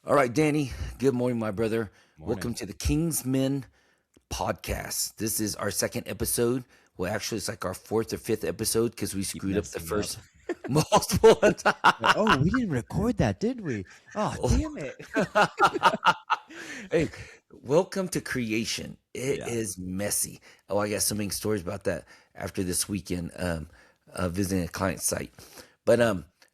All right, Danny. Good morning, my brother. Welcome Morning. to the Kingsmen podcast. This is our second episode. Well, actually, it's like our fourth or fifth episode because we Keep screwed up the messing up. first multiple Oh, we didn't record that, did we? Oh, damn it. times. Hey, welcome to creation. It Yeah. is messy. Oh, I got so many stories about that after this weekend visiting a client site. But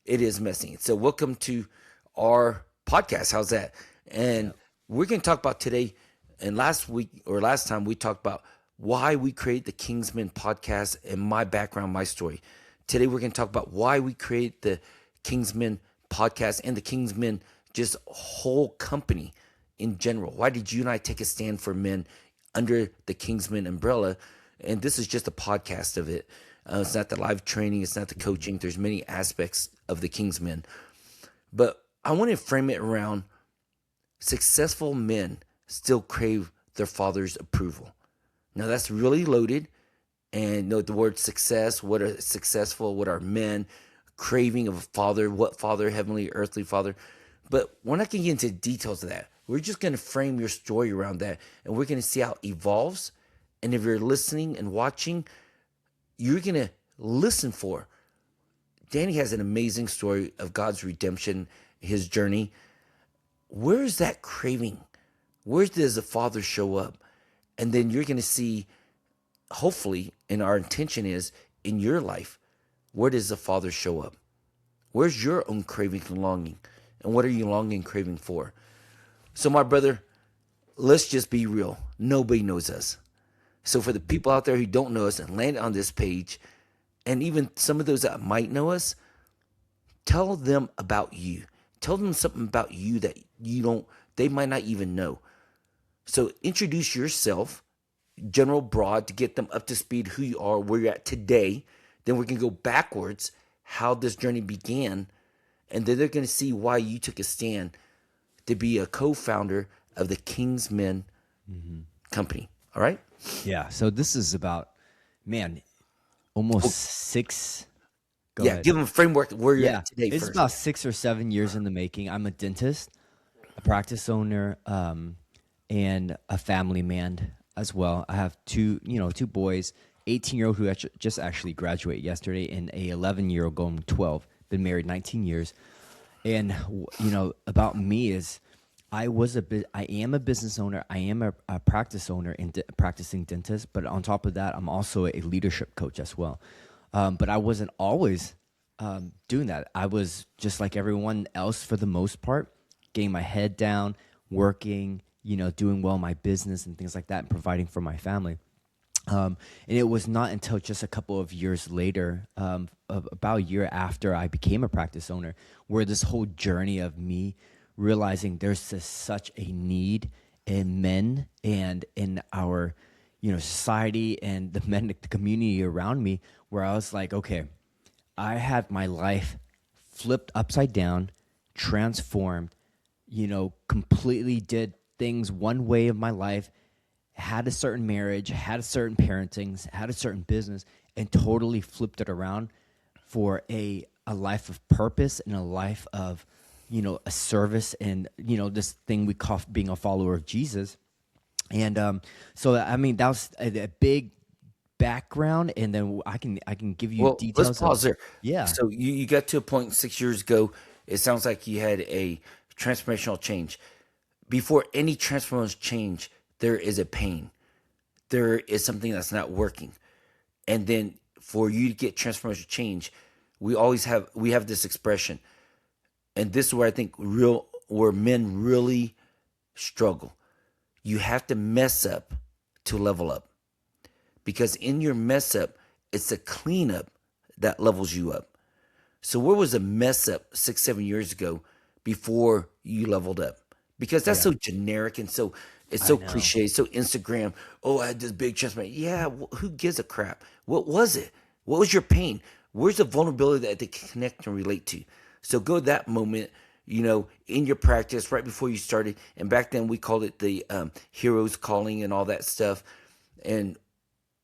it is messy. So welcome to our podcast. How's that? And Yep. we're going to talk about today. And last week or last time we talked about why we create the Kingsmen podcast and my background, my story. Today we're going to talk about why we create the Kingsmen podcast and the Kingsmen just whole company in general. Why did you and I take a stand for men under the Kingsmen umbrella? And this is just a podcast of it. It's not the live training. It's not the coaching. There's many aspects of the Kingsmen. But I want to frame it around successful men still crave their father's approval. Now that's really loaded. And the word success, what are successful, what are men, craving of a father, what father, heavenly, earthly father. But we're not going to get into details of that. We're just going to frame your story around that. And we're going to see how it evolves. And if you're listening and watching, you're going to listen for. Danny has an amazing story of God's redemption, his journey. Where is that craving? Where does the father show up? And then you're going to see, hopefully, and our intention is in your life, where does the father show up? Where's your own craving and longing? And what are you longing and craving for? So, my brother, let's just be real. Nobody knows us. So, for the people out there who don't know us and land on this page, and even some of those that might know us, tell them about you. Tell them something about you that they might not even know. So, introduce yourself, general broad, to get them up to speed, who you are, where you're at today. Then we can go backwards, how this journey began, and then they're going to see why you took a stand to be a co-founder of the Kingsmen company. All right? Yeah. So this is about, man, almost six. Go Yeah, ahead. give them a framework where you're Yeah. at today It's first. about 6 or 7 years in the making. I'm a dentist, a practice owner, and a family man as well. I have two boys, 18-year-old who just actually graduated yesterday, and a 11-year-old going 12. Been married 19 years. And about me is I am a business owner. I am a practice owner and practicing dentist. But on top of that, I'm also a leadership coach as well. But I wasn't always doing that. I was just like everyone else for the most part, getting my head down, working, doing well in my business and things like that, and providing for my family. And it was not until just a couple of years later, about a year after I became a practice owner, where this whole journey of me realizing there's such a need in men and in our, society and the community around me, where I was like, okay, I had my life flipped upside down, transformed, completely did things one way of my life, had a certain marriage, had a certain parenting, had a certain business, and totally flipped it around for a life of purpose and a life of, a service and, this thing we call being a follower of Jesus. And so, I mean, that was a big background, and then I can give you Well, let's details of, pause there. yeah, So you got to a point 6 years ago. It sounds like you had a transformational change. Before any transformational change, there is a pain. There is something that's not working. And then for you to get transformational change, we have this expression. And this is where I think where men really struggle. You have to mess up to level up. Because in your mess up, it's a cleanup that levels you up. So where was the mess up 6, 7 years ago before you leveled up? Because that's yeah, so generic and it's I so know. cliche, so Instagram. Oh, I had this big transformation. Yeah, who gives a crap? What was it? What was your pain? Where's the vulnerability that they can connect and relate to? So go to that moment, in your practice right before you started. And back then we called it the hero's calling and all that stuff. And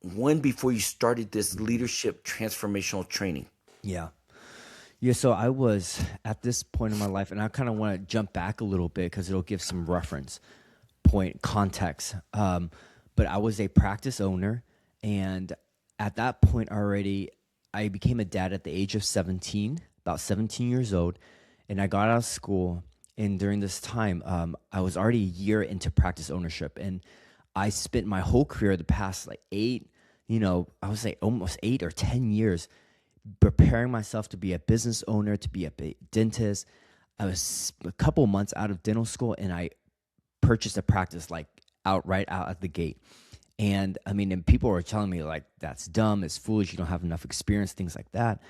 when before you started this leadership transformational training? Yeah. Yeah, so I was at this point in my life, and I kind of want to jump back a little bit because it'll give some reference point context. But I was a practice owner, and at that point already, I became a dad at the age of 17, about 17 years old, and I got out of school. And during this time, I was already a year into practice ownership, and I spent my whole career, the past like I would say almost 8 or 10 years, preparing myself to be a business owner, to be a dentist. I was a couple months out of dental school, and I purchased a practice like outright out at the gate. And I mean, and people were telling me like, that's dumb, it's foolish, you don't have enough experience, things like that.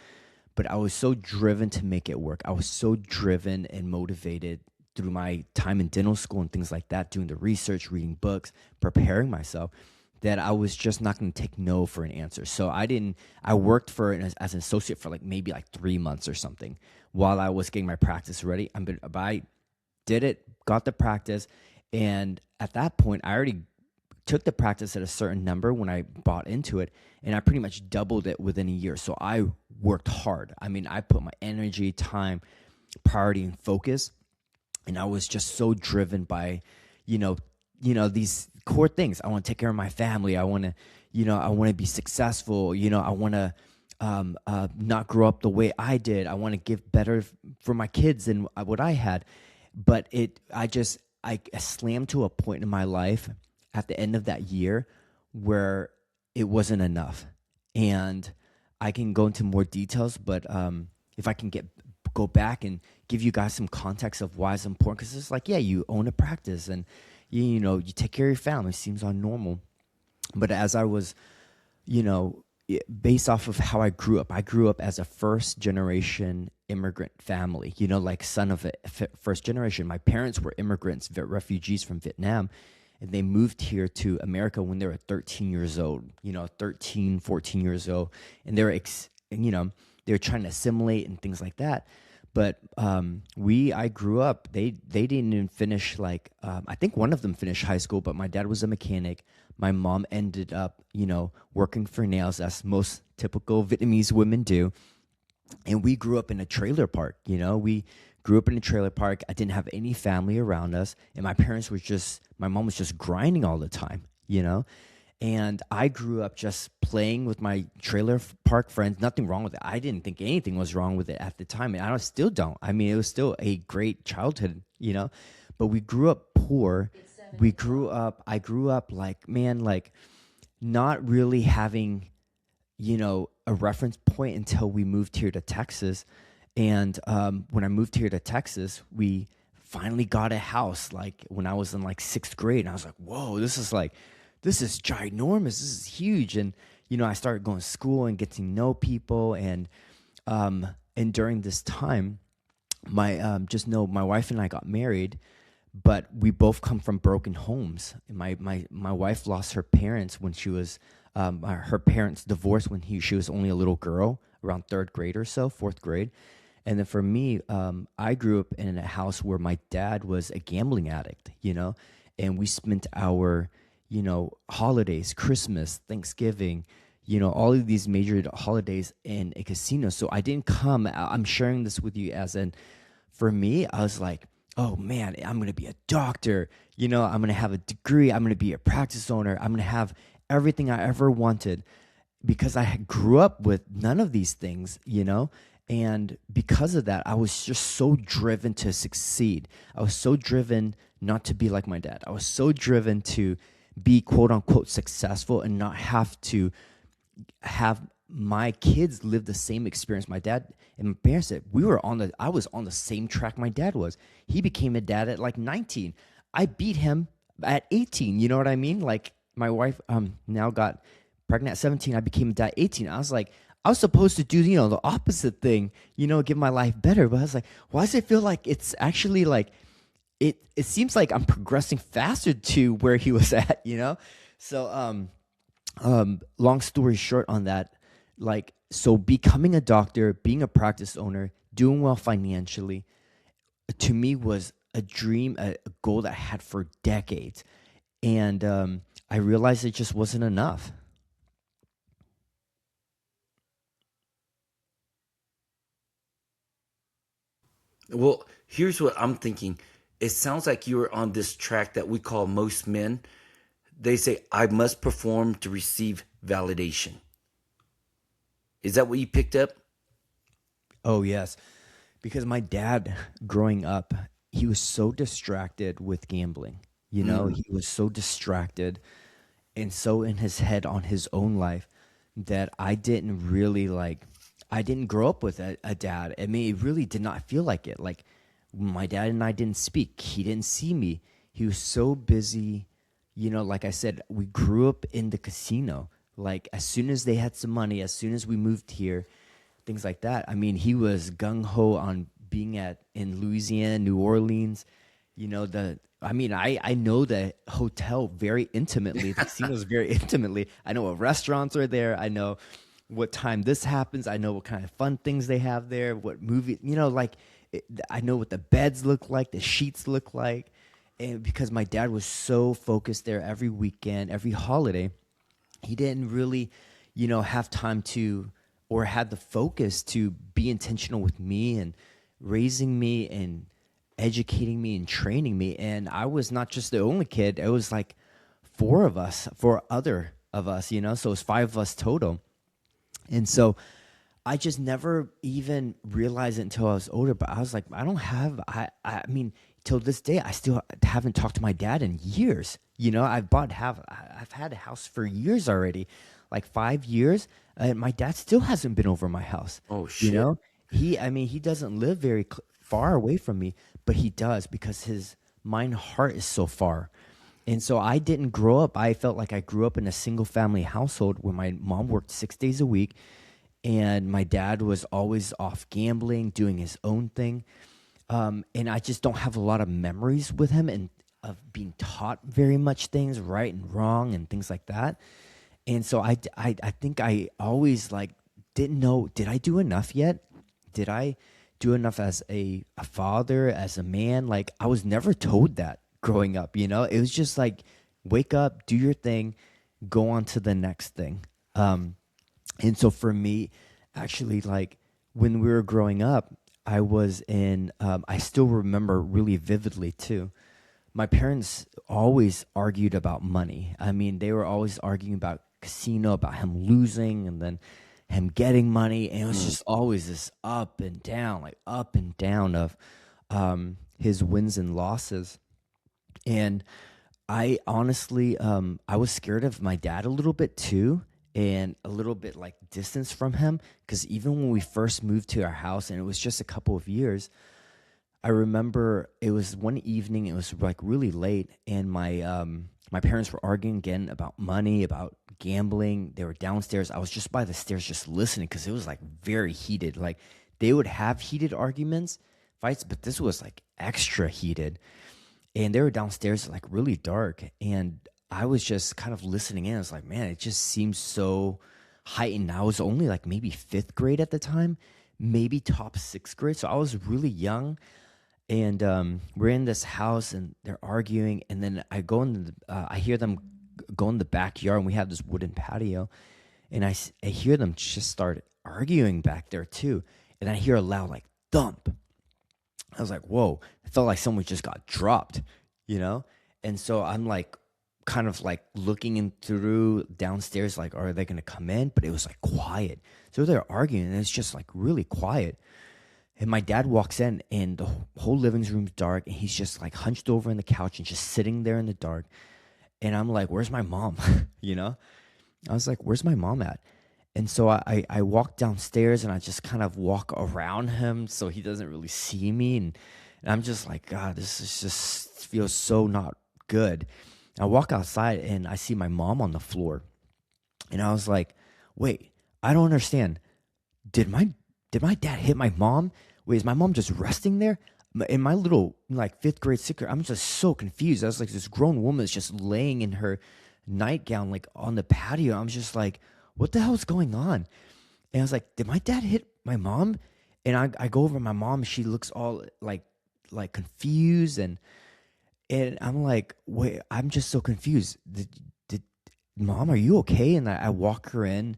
But I was so driven to make it work. I was so driven and motivated through my time in dental school and things like that, doing the research, reading books, preparing myself, that I was just not going to take no for an answer. So I worked as an associate for like maybe like 3 months or something while I was getting my practice ready. I did it, got the practice. And at that point, I already took the practice at a certain number when I bought into it, and I pretty much doubled it within a year. So I worked hard. I mean, I put my energy, time, priority, and focus, and I was just so driven by, these core things. I want to take care of my family. I want to be successful. I want to not grow up the way I did. I want to give better for my kids than what I had. But I slammed to a point in my life at the end of that year where it wasn't enough. And I can go into more details, but if I can go back and give you guys some context of why it's important, because it's like, yeah, you own a practice and you take care of your family. It seems normal. But as I was, based off of how I grew up as a first generation immigrant family, like son of a first generation. My parents were immigrants, refugees from Vietnam, and they moved here to America when they were 13 years old, 13, 14 years old. And they were trying to assimilate and things like that. But I grew up, they didn't even finish I think one of them finished high school, but my dad was a mechanic. My mom ended up, working for nails, as most typical Vietnamese women do. And we grew up in a trailer park, we grew up in a trailer park. I didn't have any family around us. And my mom was just grinding all the time, And I grew up just playing with my trailer park friends. Nothing wrong with it. I didn't think anything was wrong with it at the time. And I still don't. I mean, it was still a great childhood, But we grew up poor. I grew up not really having, a reference point until we moved here to Texas. And when I moved here to Texas, we finally got a house when I was in sixth grade. And I was like, whoa, this is ginormous. This is huge. And, I started going to school and getting to know people. And during this time, my wife and I got married, but we both come from broken homes. My wife lost her parents when she was, her parents divorced when she was only a little girl, around third grade or so, fourth grade. And then for me, I grew up in a house where my dad was a gambling addict, and we spent our, holidays, Christmas, Thanksgiving, all of these major holidays in a casino. So I didn't I'm sharing this with you for me, I was like, oh man, I'm going to be a doctor, I'm going to have a degree, I'm going to be a practice owner, I'm going to have everything I ever wanted, because I grew up with none of these things, And because of that, I was just so driven to succeed. I was so driven not to be like my dad. I was so driven to be quote unquote successful and not have to have my kids live the same experience. My dad and my parents said I was on the same track my dad was. He became a dad at 19. I beat him at 18. You know what I mean? My wife now got pregnant at 17. I became a dad at 18. I was supposed to do, the opposite thing, give my life better. But I was like, why does it feel like it's actually it seems like I'm progressing faster to where he was at, So, long story short on that, so becoming a doctor, being a practice owner, doing well financially, to me was a dream, a goal that I had for decades. And I realized it just wasn't enough. Well, here's what I'm thinking. It sounds like you're on this track that we call most men. They say, I must perform to receive validation. Is that what you picked up? Oh, yes. Because my dad, growing up, he was so distracted with gambling. You know, he was so distracted and so in his head on his own life that I didn't really like. I didn't grow up with a dad. I mean, it really did not feel like it. Like, my dad and I didn't speak. He didn't see me. He was so busy. You know, like I said, we grew up in the casino. Like, as soon as they had some money, as soon as we moved here, things like that. I mean, he was gung ho on being in Louisiana, New Orleans. You know, I know the hotel very intimately, the casinos very intimately. I know what restaurants are there. I know what time this happens. I know what kind of fun things they have there. What movie, I know what the beds look like, the sheets look like, and because my dad was so focused there every weekend, every holiday, he didn't really, have time to or had the focus to be intentional with me and raising me and educating me and training me. And I was not just the only kid. It was like four other of us, so it was five of us total. And so I just never even realized it until I was older. But I was like, I mean, till this day, I still haven't talked to my dad in years. I've had a house for years already, like 5 years. And my dad still hasn't been over my house. Oh, shit. He doesn't live very far away from me, but he does because his mind heart is so far. And so I didn't grow up. I felt like I grew up in a single family household where my mom worked 6 days a week and my dad was always off gambling, doing his own thing. And I just don't have a lot of memories with him and of being taught very much things, right and wrong and things like that. And so I think I always like didn't know, did I do enough yet? Did I do enough as a father, as a man? Like, I was never told that growing up, It was just like, wake up, do your thing, go on to the next thing. And so for me, actually, like, when we were growing up, I still remember really vividly too. My parents always argued about money. I mean, they were always arguing about casino, about him losing and then him getting money. And it was just always this up and down, like up and down of his wins and losses. And I honestly, I was scared of my dad a little bit too, and a little bit like distance from him. Because even when we first moved to our house, and it was just a couple of years, I remember it was one evening. It was like really late, and my parents were arguing again about money, about gambling. They were downstairs. I was just by the stairs, just listening because it was like very heated. Like, they would have heated arguments, fights, but this was like extra heated. And they were downstairs, like really dark, and I was just kind of listening in. I was like, man, it just seems so heightened. I was only like maybe fifth grade at the time, maybe top sixth grade. So I was really young. And we're in this house and they're arguing. And then I hear them go in the backyard, and we have this wooden patio. And I hear them just start arguing back there too. And I hear a loud like thump. I was like, whoa, it felt like someone just got dropped, And so I'm like, kind of like looking in through downstairs, like, are they going to come in? But it was like quiet. So they're arguing and it's just like really quiet. And my dad walks in and the whole living room's dark, and he's just like hunched over in the couch and just sitting there in the dark. And I'm like, where's my mom? I was like, where's my mom at? And so I walk downstairs and I just kind of walk around him so he doesn't really see me. And I'm just like, God, this is just feels so not good. I walk outside and I see my mom on the floor. And I was like, wait, I don't understand. Did my dad hit my mom? Wait, is my mom just resting there? In my little like fifth grade, sixth grade, I'm just so confused. I was like, this grown woman is just laying in her nightgown like on the patio. I'm just like, what the hell is going on? And I was like, did my dad hit my mom? And I go over to my mom. She looks all like confused, and I'm like, wait, I'm just so confused. Did mom, are you okay? And I walk her in,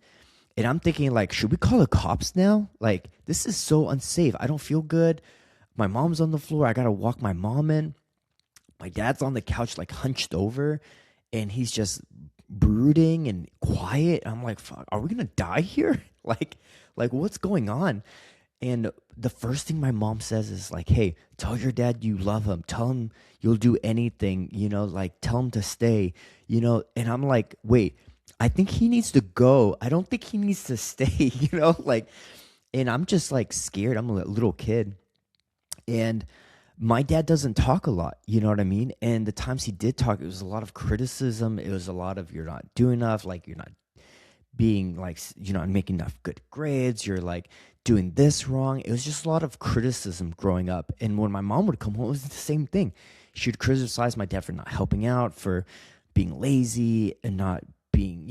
and I'm thinking like, should we call the cops now? Like, this is so unsafe. I don't feel good. My mom's on the floor. I got to walk my mom in. My dad's on the couch, like hunched over, and he's just brooding and quiet. I'm like, fuck, are we gonna die here? Like what's going on? And the first thing my mom says is like, hey, tell your dad you love him. Tell him you'll do anything, like tell him to stay, And I'm like, wait, I think he needs to go. I don't think he needs to stay, like, and I'm just like scared. I'm a little kid. And my dad doesn't talk a lot, you know what I mean? And the times he did talk, it was a lot of criticism. It was a lot of you're not doing enough, like you're not being like you're not making enough good grades, you're like doing this wrong. It was just a lot of criticism growing up. And when my mom would come home, it was the same thing. She would criticize my dad for not helping out, for being lazy and not being,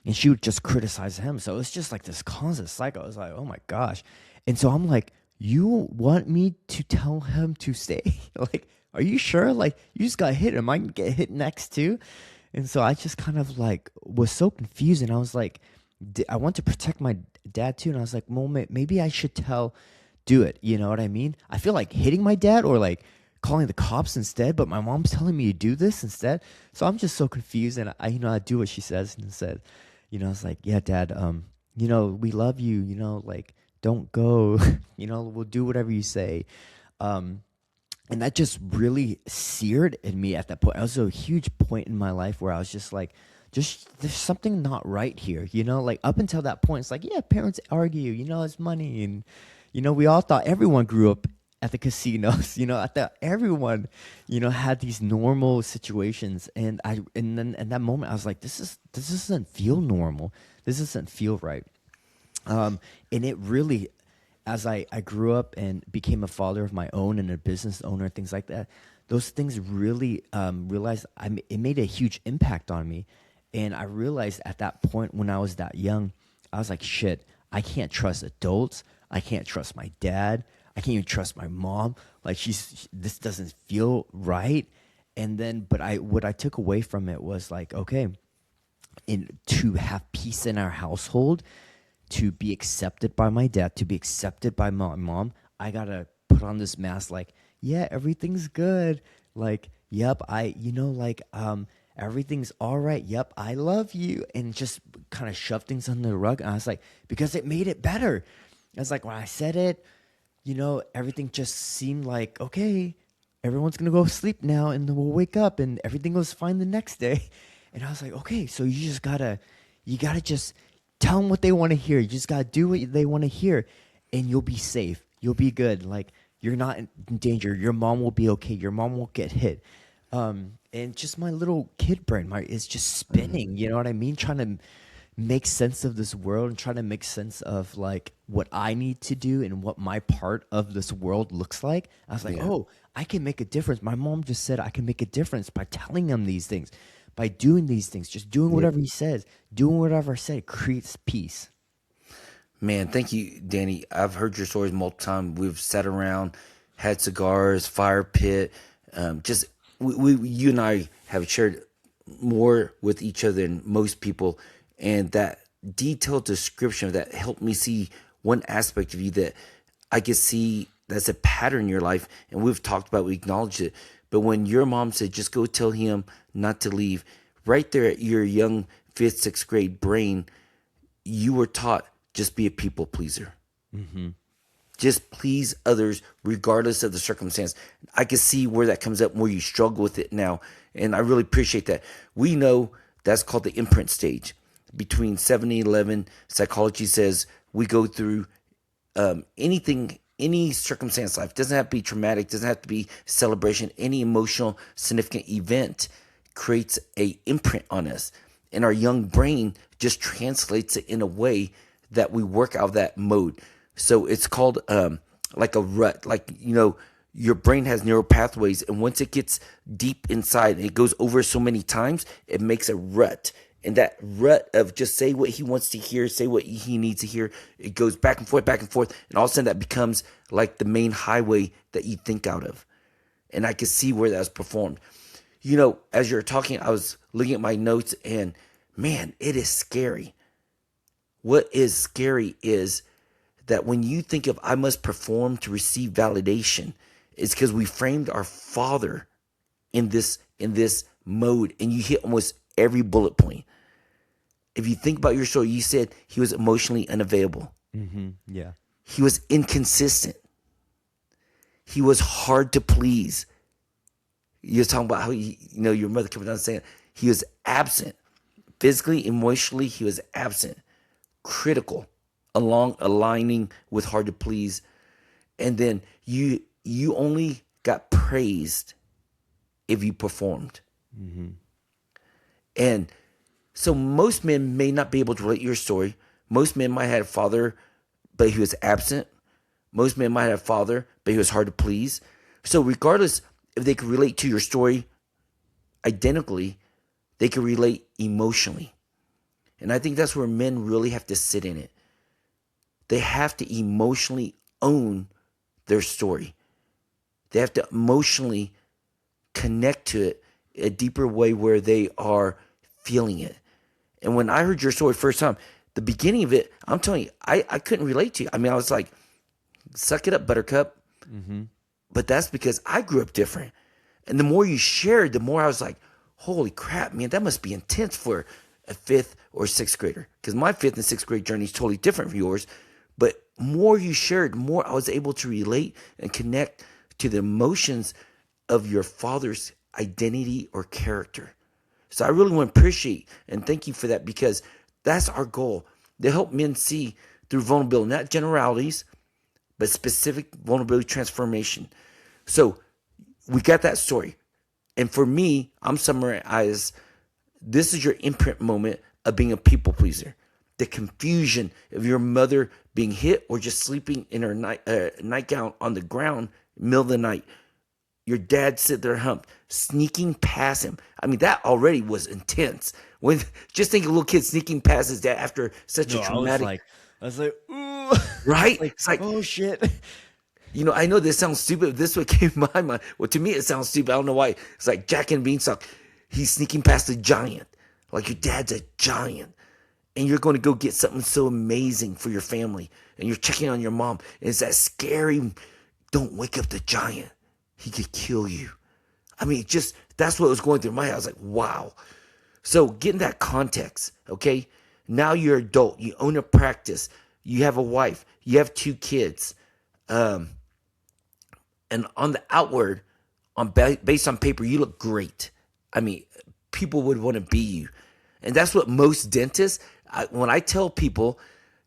and she would just criticize him. So it was just like this constant cycle. I was like, oh my gosh. And so I'm like, you want me to tell him to stay? Like, are you sure? Like, you just got hit. Am I gonna get hit next too? And so I just kind of like was so confused. And I was like, I want to protect my dad too. And I was like, well, maybe I should do it. You know what I mean? I feel like hitting my dad or like calling the cops instead, but my mom's telling me to do this instead. So I'm just so confused. And I do what she says and said, I was like, yeah, Dad, we love you, like, don't go, we'll do whatever you say. And that just really seared in me at that point. It was a huge point in my life where I was just like, there's something not right here, like up until that point, it's like, yeah, parents argue, it's money. And, we all thought everyone grew up at the casinos, I thought everyone, had these normal situations. And then in that moment, I was like, this doesn't feel normal. This doesn't feel right. And it really, as I grew up and became a father of my own and a business owner, things like that, those things really realized it made a huge impact on me. And I realized at that point when I was that young, I was like, shit, I can't trust adults. I can't trust my dad. I can't even trust my mom. Like this doesn't feel right. And then, but what I took away from it was like, okay, to have peace in our household, to be accepted by my dad, to be accepted by my mom, I gotta put on this mask like, yeah, everything's good. Like, yep, everything's all right. Yep, I love you. And just kind of shove things under the rug. And I was like, because it made it better. I was like, when I said it, everything just seemed like, okay, everyone's gonna go sleep now and then we'll wake up and everything was fine the next day. And I was like, okay, so you gotta just tell them what they want to hear. You just gotta do what they want to hear, and you'll be safe. You'll be good. Like you're not in danger. Your mom will be okay. Your mom won't get hit. And just my little kid brain, is just spinning. You know what I mean? Trying to make sense of this world and trying to make sense of like what I need to do and what my part of this world looks like. I was like, oh, I can make a difference. My mom just said I can make a difference by telling them these things. By doing these things, just doing whatever he says, doing whatever I say creates peace. Man, thank you, Danny. I've heard your stories multiple times. We've sat around, had cigars, fire pit. You and I have shared more with each other than most people. And that detailed description of that helped me see one aspect of you that I could see that's a pattern in your life. And we've talked about, we acknowledged it. But when your mom said, just go tell him not to leave, right there at your young 5th, 6th grade brain, you were taught, just be a people pleaser. Mm-hmm. Just please others regardless of the circumstance. I can see where that comes up, where you struggle with it now. And I really appreciate that. We know that's called the imprint stage. Between 7 and 11, psychology says we go through anything, any circumstance in life. It doesn't have to be traumatic, doesn't have to be celebration. Any emotional significant event creates a imprint on us. And our young brain just translates it in a way that we work out of that mode. So it's called like a rut. Like, your brain has neural pathways. And once it gets deep inside and it goes over so many times, it makes a rut. And that rut of just say what he wants to hear, say what he needs to hear, it goes back and forth, and all of a sudden that becomes like the main highway that you think out of. And I could see where that was performed. As you're talking, I was looking at my notes and man, it is scary. What is scary is that when you think of I must perform to receive validation, it's because we framed our father in this mode, and you hit almost every bullet point. If you think about your story, you said he was emotionally unavailable. Yeah. He was inconsistent. He was hard to please. You're talking about how your mother coming down and saying he was absent. Physically, emotionally, he was absent. Critical, aligning with hard to please. And then you only got praised if you performed. And so most men may not be able to relate your story. Most men might have a father, but he was absent. Most men might have a father, but he was hard to please. So regardless if they could relate to your story identically, they can relate emotionally. And I think that's where men really have to sit in it. They have to emotionally own their story. They have to emotionally connect to it a deeper way where they are feeling it. And when I heard your story first time, the beginning of it, I'm telling you, I couldn't relate to you. I mean, I was like, suck it up, buttercup. But that's because I grew up different. And the more you shared, the more I was like, holy crap, man, that must be intense for a 5th or 6th grader. Because my 5th and 6th grade journey is totally different from yours. But more you shared, more I was able to relate and connect to the emotions of your father's identity or character. So I really want to appreciate and thank you for that, because that's our goal, to help men see through vulnerability, not generalities, but specific vulnerability transformation. So we got that story. And for me, I'm summarizing this is your imprint moment of being a people pleaser. The confusion of your mother being hit or just sleeping in her nightgown on the ground, middle of the night. Your dad sit there humped, sneaking past him. I mean, that already was intense. When just think of a little kid sneaking past his dad after such a traumatic. I was like, ooh. Right? It's like, oh shit. I know this sounds stupid, but this is what came to my mind. Well, to me, it sounds stupid. I don't know why. It's like Jack and Beanstalk. He's sneaking past a giant. Like your dad's a giant. And you're going to go get something so amazing for your family. And you're checking on your mom. And it's that scary, don't wake up the giant. He could kill you. I mean, that's what was going through my head. I was like, wow. So getting that context, okay? Now you're an adult. You own a practice. You have a wife. You have 2 kids. And on the outward, based on paper, you look great. I mean, people would want to be you. And that's what most dentists, when I tell people,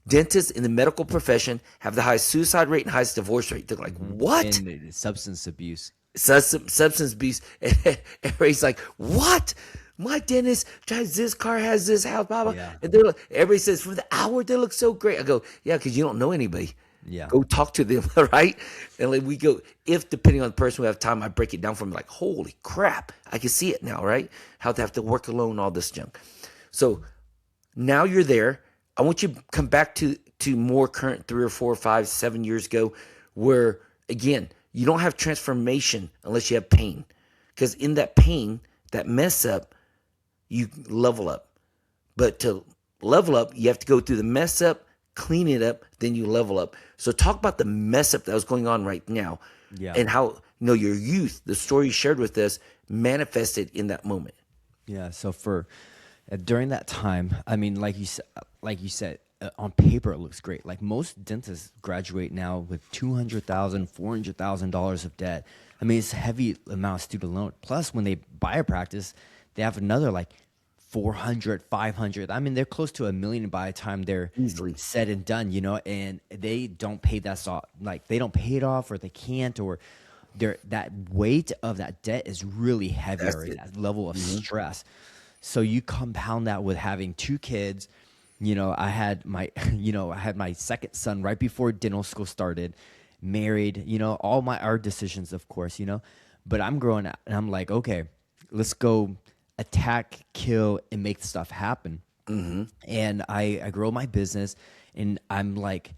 dentists in the medical profession have the highest suicide rate and highest divorce rate. They're like, what? And substance abuse. Substance abuse. And everybody's like, what? My dentist drives this car, has this house, blah, blah. Yeah. And everybody says, for the hour, they look so great. I go, yeah, because you don't know anybody. Yeah. Go talk to them, right? And like we go, if depending on the person we have time, I break it down for them like, holy crap, I can see it now, right? How to have to work alone, all this junk. So now you're there. I want you to come back to more current 3 or 4 or 5, 7 years ago, where again, you don't have transformation unless you have pain. Because in that pain, that mess up, you level up. But to level up, you have to go through the mess up, clean it up, then you level up. So talk about the mess up that was going on right now. Yeah. And how your youth, the story you shared with us, manifested in that moment. Yeah. So during that time, I mean, like you said, on paper it looks great. Like most dentists graduate now with $200,000, $400,000 of debt. I mean, it's a heavy amount of student loan. Plus, when they buy a practice, they have another like 400, 500. I mean, they're close to $1 million by the time they're Easily said and done, and they don't pay that off. Like they don't pay it off, or they can't, or that weight of that debt is really heavy, or that level of stress. So you compound that with having 2 kids. I had my second son right before dental school started, married, all our decisions, of course, but I'm growing up and I'm like, okay, let's go attack, kill, and make stuff happen. And I grow my business, and I'm like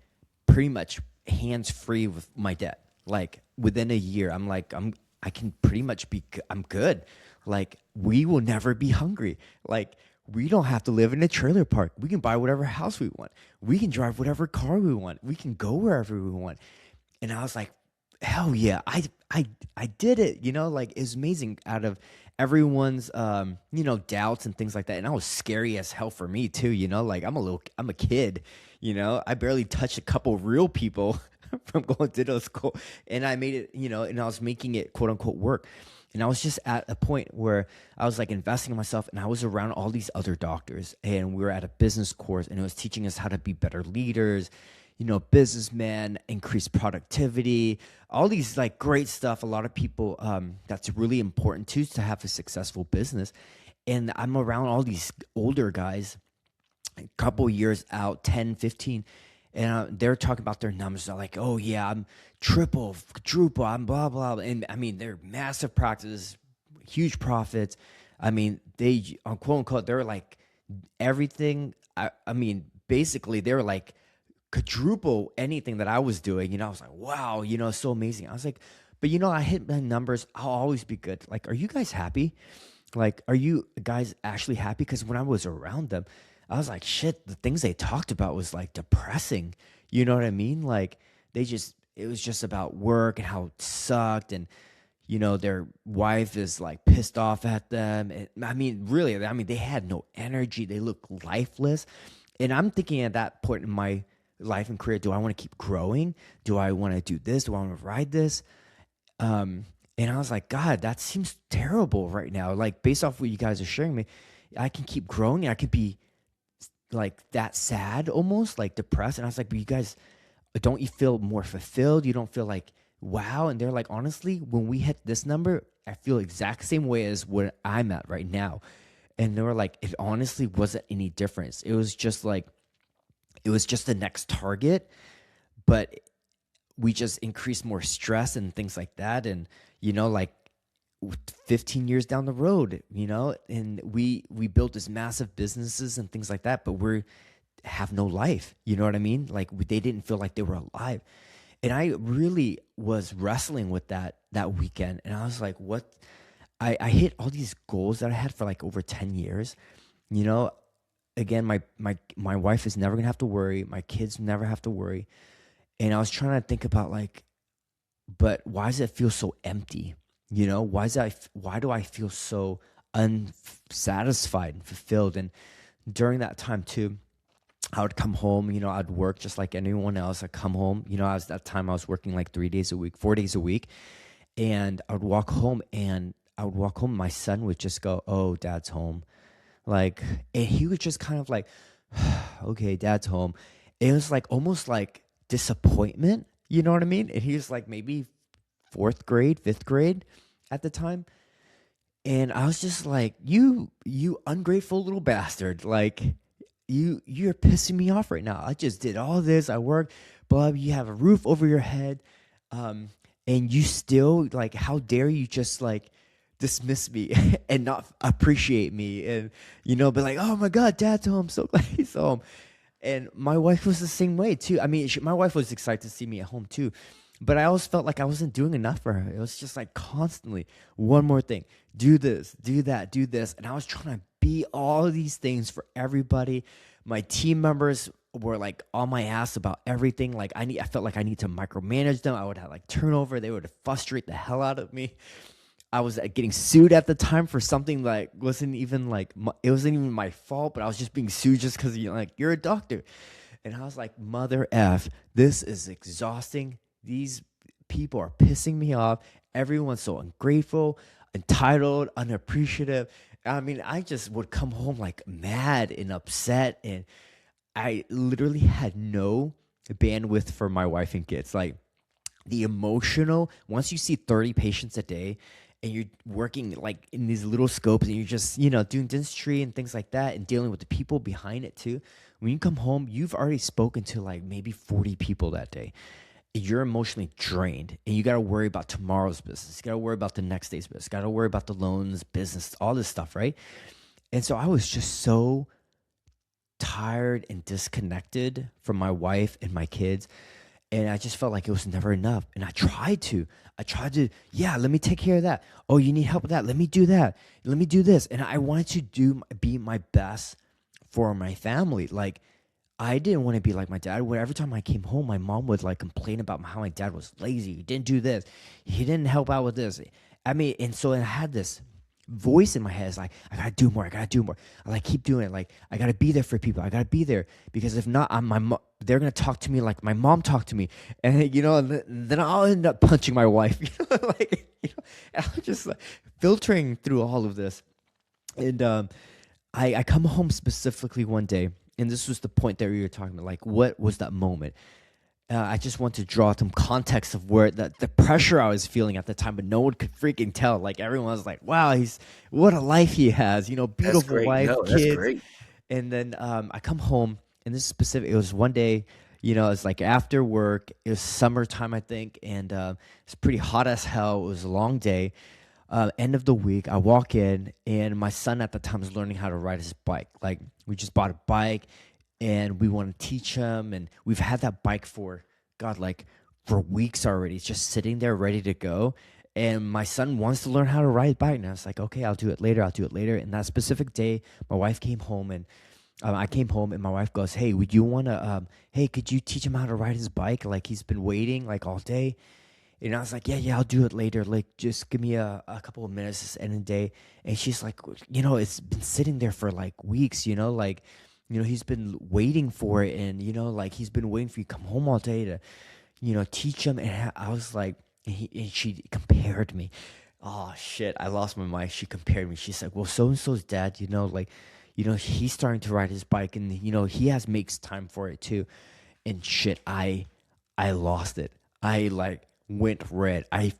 pretty much hands free with my debt. Like within a year, I can pretty much I'm good. Like we will never be hungry. Like we don't have to live in a trailer park. We can buy whatever house we want. We can drive whatever car we want. We can go wherever we want. And I was like, hell yeah, I did it. Like it was amazing. Out of everyone's doubts and things like that. And that was scary as hell for me too. Like I'm a kid. I barely touched a couple real people from going to those school, and I made it. And I was making it quote unquote work. And I was just at a point where I was like investing in myself, and I was around all these other doctors, and we were at a business course, and it was teaching us how to be better leaders, businessmen, increase productivity, all these like great stuff. A lot of people, that's really important too, to have a successful business. And I'm around all these older guys, a couple years out, 10, 15, and they're talking about their numbers. They're like, oh yeah, I'm triple, quadruple, I'm blah, blah. And I mean, they're massive practices, huge profits. I mean, they, quote unquote, they're like everything. I mean, basically they're like quadruple anything that I was doing. I was like, wow, so amazing. I was like, but I hit my numbers. I'll always be good. Like, are you guys happy? Like, are you guys actually happy? Because when I was around them, I was like, shit, the things they talked about was like depressing. You know what I mean? Like it was just about work and how it sucked. And, their wife is like pissed off at them. And, I mean, really, they had no energy. They looked lifeless. And I'm thinking at that point in my life and career, do I want to keep growing? Do I want to do this? Do I want to ride this? And I was like, God, that seems terrible right now. Like based off what you guys are sharing me, I can keep growing. I could be like that sad, almost like depressed. And I was like, but you guys, don't you feel more fulfilled? You don't feel like, wow. And they're like, honestly, when we hit this number, I feel exact same way as what I'm at right now. And they were like, it honestly wasn't any difference. It was just the next target, but we just increased more stress and things like that. And, like 15 years down the road, and we built this massive businesses and things like that, but we have no life. You know what I mean? Like they didn't feel like they were alive. And I really was wrestling with that weekend. And I was like, what? I hit all these goals that I had for like over 10 years, again, my wife is never gonna have to worry. My kids never have to worry. And I was trying to think about like, but why does it feel so empty? Why do I feel so unsatisfied and fulfilled? And during that time too, I would come home, I'd work just like anyone else. I'd come home, I was working like 4 days a week. And I would walk home and my son would just go, oh, Dad's home. Like, and he was just kind of like, okay, Dad's home. It was like almost like disappointment. You know what I mean? And he was like maybe 4th grade, 5th grade at the time. And I was just like, you ungrateful little bastard. Like, you're pissing me off right now. I just did all this. I worked, blah, you have a roof over your head. And you still, like, how dare you just, like, dismiss me and not appreciate me and, be like, oh, my God, Dad's home. So glad he's home. And my wife was the same way, too. I mean, my wife was excited to see me at home, too. But I always felt like I wasn't doing enough for her. It was just, like, constantly, one more thing. Do this, do that, do this. And I was trying to be all of these things for everybody. My team members were like on my ass about everything. Like I felt like I need to micromanage them. I would have like turnover. They would frustrate the hell out of me. I was getting sued at the time for something like wasn't even my fault, but I was just being sued just because you're a doctor. And I was like, mother F, this is exhausting. These people are pissing me off. Everyone's so ungrateful, entitled, unappreciative. I mean, I just would come home like mad and upset, and I literally had no bandwidth for my wife and kids. Like the emotional, once you see 30 patients a day and you're working like in these little scopes and you're just, doing dentistry and things like that and dealing with the people behind it too. When you come home, you've already spoken to like maybe 40 people that day. You're emotionally drained and you got to worry about tomorrow's business. You got to worry about the next day's business. Got to worry about the loans, business, all this stuff, right? And so I was just so tired and disconnected from my wife and my kids. And I just felt like it was never enough. And I tried to, yeah, let me take care of that. Oh, you need help with that? Let me do that. Let me do this. And I wanted to be my best for my family. Like, I didn't want to be like my dad. Where every time I came home, my mom would like complain about how my dad was lazy. He didn't do this. He didn't help out with this. I mean, and so I had this voice in my head. It's like, I gotta do more. I gotta do more. I like keep doing it. Like, I gotta be there for people. I gotta be there because if not, they're gonna talk to me like my mom talked to me, and then I'll end up punching my wife. And I'm just like filtering through all of this, and I come home specifically one day, and this was the point that we were talking about. Like, what was that moment? I just want to draw some context of where the pressure I was feeling at the time, but no one could freaking tell. Like everyone was like, "Wow, what a life he has!" That's Beautiful great. wife, No, that's kids. great. And then I come home, and this is specific. It was one day, it's like after work. It was summertime, I think, and it's pretty hot as hell. It was a long day. End of the week, I walk in, and my son at the time is learning how to ride his bike. Like, we just bought a bike, and we want to teach him, and we've had that bike for, God, like, for weeks already. It's just sitting there ready to go, and my son wants to learn how to ride a bike, and I was like, okay, I'll do it later. And that specific day, my wife came home, and I came home, and my wife goes, hey, would you want to, hey, could you teach him how to ride his bike? Like, he's been waiting, like, all day. And I was like, yeah, I'll do it later. Like, just give me a couple of minutes this end of the day. And she's like, it's been sitting there for like weeks, like, he's been waiting for it. And, like, he's been waiting for you to come home all day to, teach him. And I was like, and she compared me. Oh, shit. I lost my mind. She compared me. She's like, well, so-and-so's dad, he's starting to ride his bike and, he makes time for it too. And shit, I lost it. I like went red. I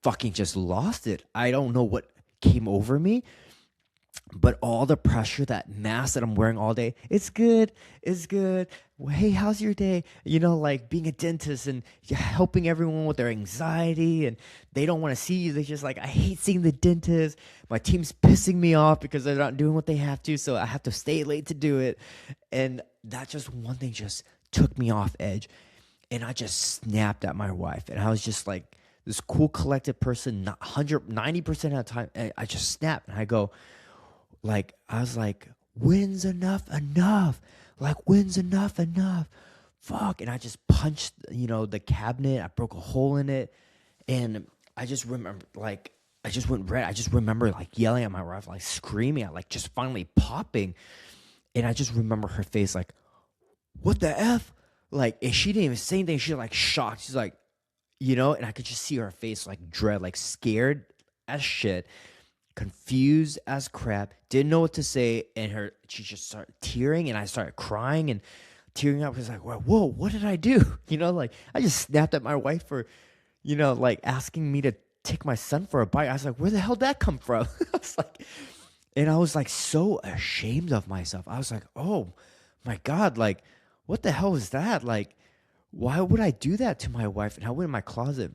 fucking just lost it. I don't know what came over me, but all the pressure, that mask that I'm wearing all day, it's good. Well, hey, how's your day? Like being a dentist and helping everyone with their anxiety, and they don't want to see you. They're just like, I hate seeing the dentist. My team's pissing me off because they're not doing what they have to, so I have to stay late to do it. And that just one thing just took me off edge. And I just snapped at my wife. And I was just like this cool, collected person, 90% of the time. And I just snapped. And I go, like, I was like, when's enough? Like, when's enough? Fuck. And I just punched, the cabinet. I broke a hole in it. And I just remember, like, I just went red. I just remember, like, yelling at my wife, like, screaming at, like, just finally popping. And I just remember her face, like, what the F? Like, and she didn't even say anything. She's like shocked. She's like, and I could just see her face like dread, like scared as shit, confused as crap, didn't know what to say. And she just started tearing, and I started crying and tearing up. Because like, whoa, what did I do? Like I just snapped at my wife for, like asking me to take my son for a bite. I was like, where the hell did that come from? I was like so ashamed of myself. I was like, oh my God, like, what the hell is that? Like, why would I do that to my wife? And I went in my closet.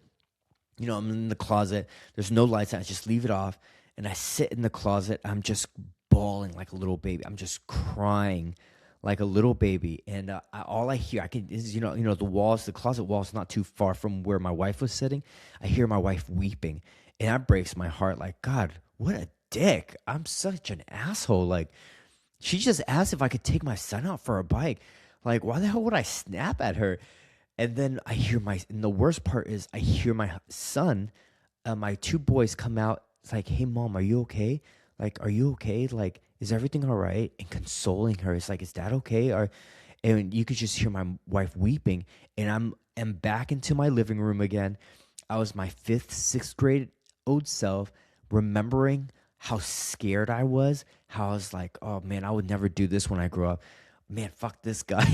I'm in the closet. There's no lights. I just leave it off. And I sit in the closet. I'm just bawling like a little baby. I'm just crying like a little baby. And all I hear, is, the closet walls not too far from where my wife was sitting. I hear my wife weeping. And that breaks my heart. Like, God, what a dick. I'm such an asshole. Like, she just asked if I could take my son out for a bike. Like, why the hell would I snap at her? And then and the worst part is I hear my son, my two boys come out. It's like, hey, Mom, are you okay? Like, are you okay? Like, is everything all right? And consoling her. It's like, is Dad okay? And you could just hear my wife weeping. And I'm back into my living room again. I was my 5th, 6th grade old self, remembering how scared I was. How I was like, oh, man, I would never do this when I grow up. Man, fuck this guy,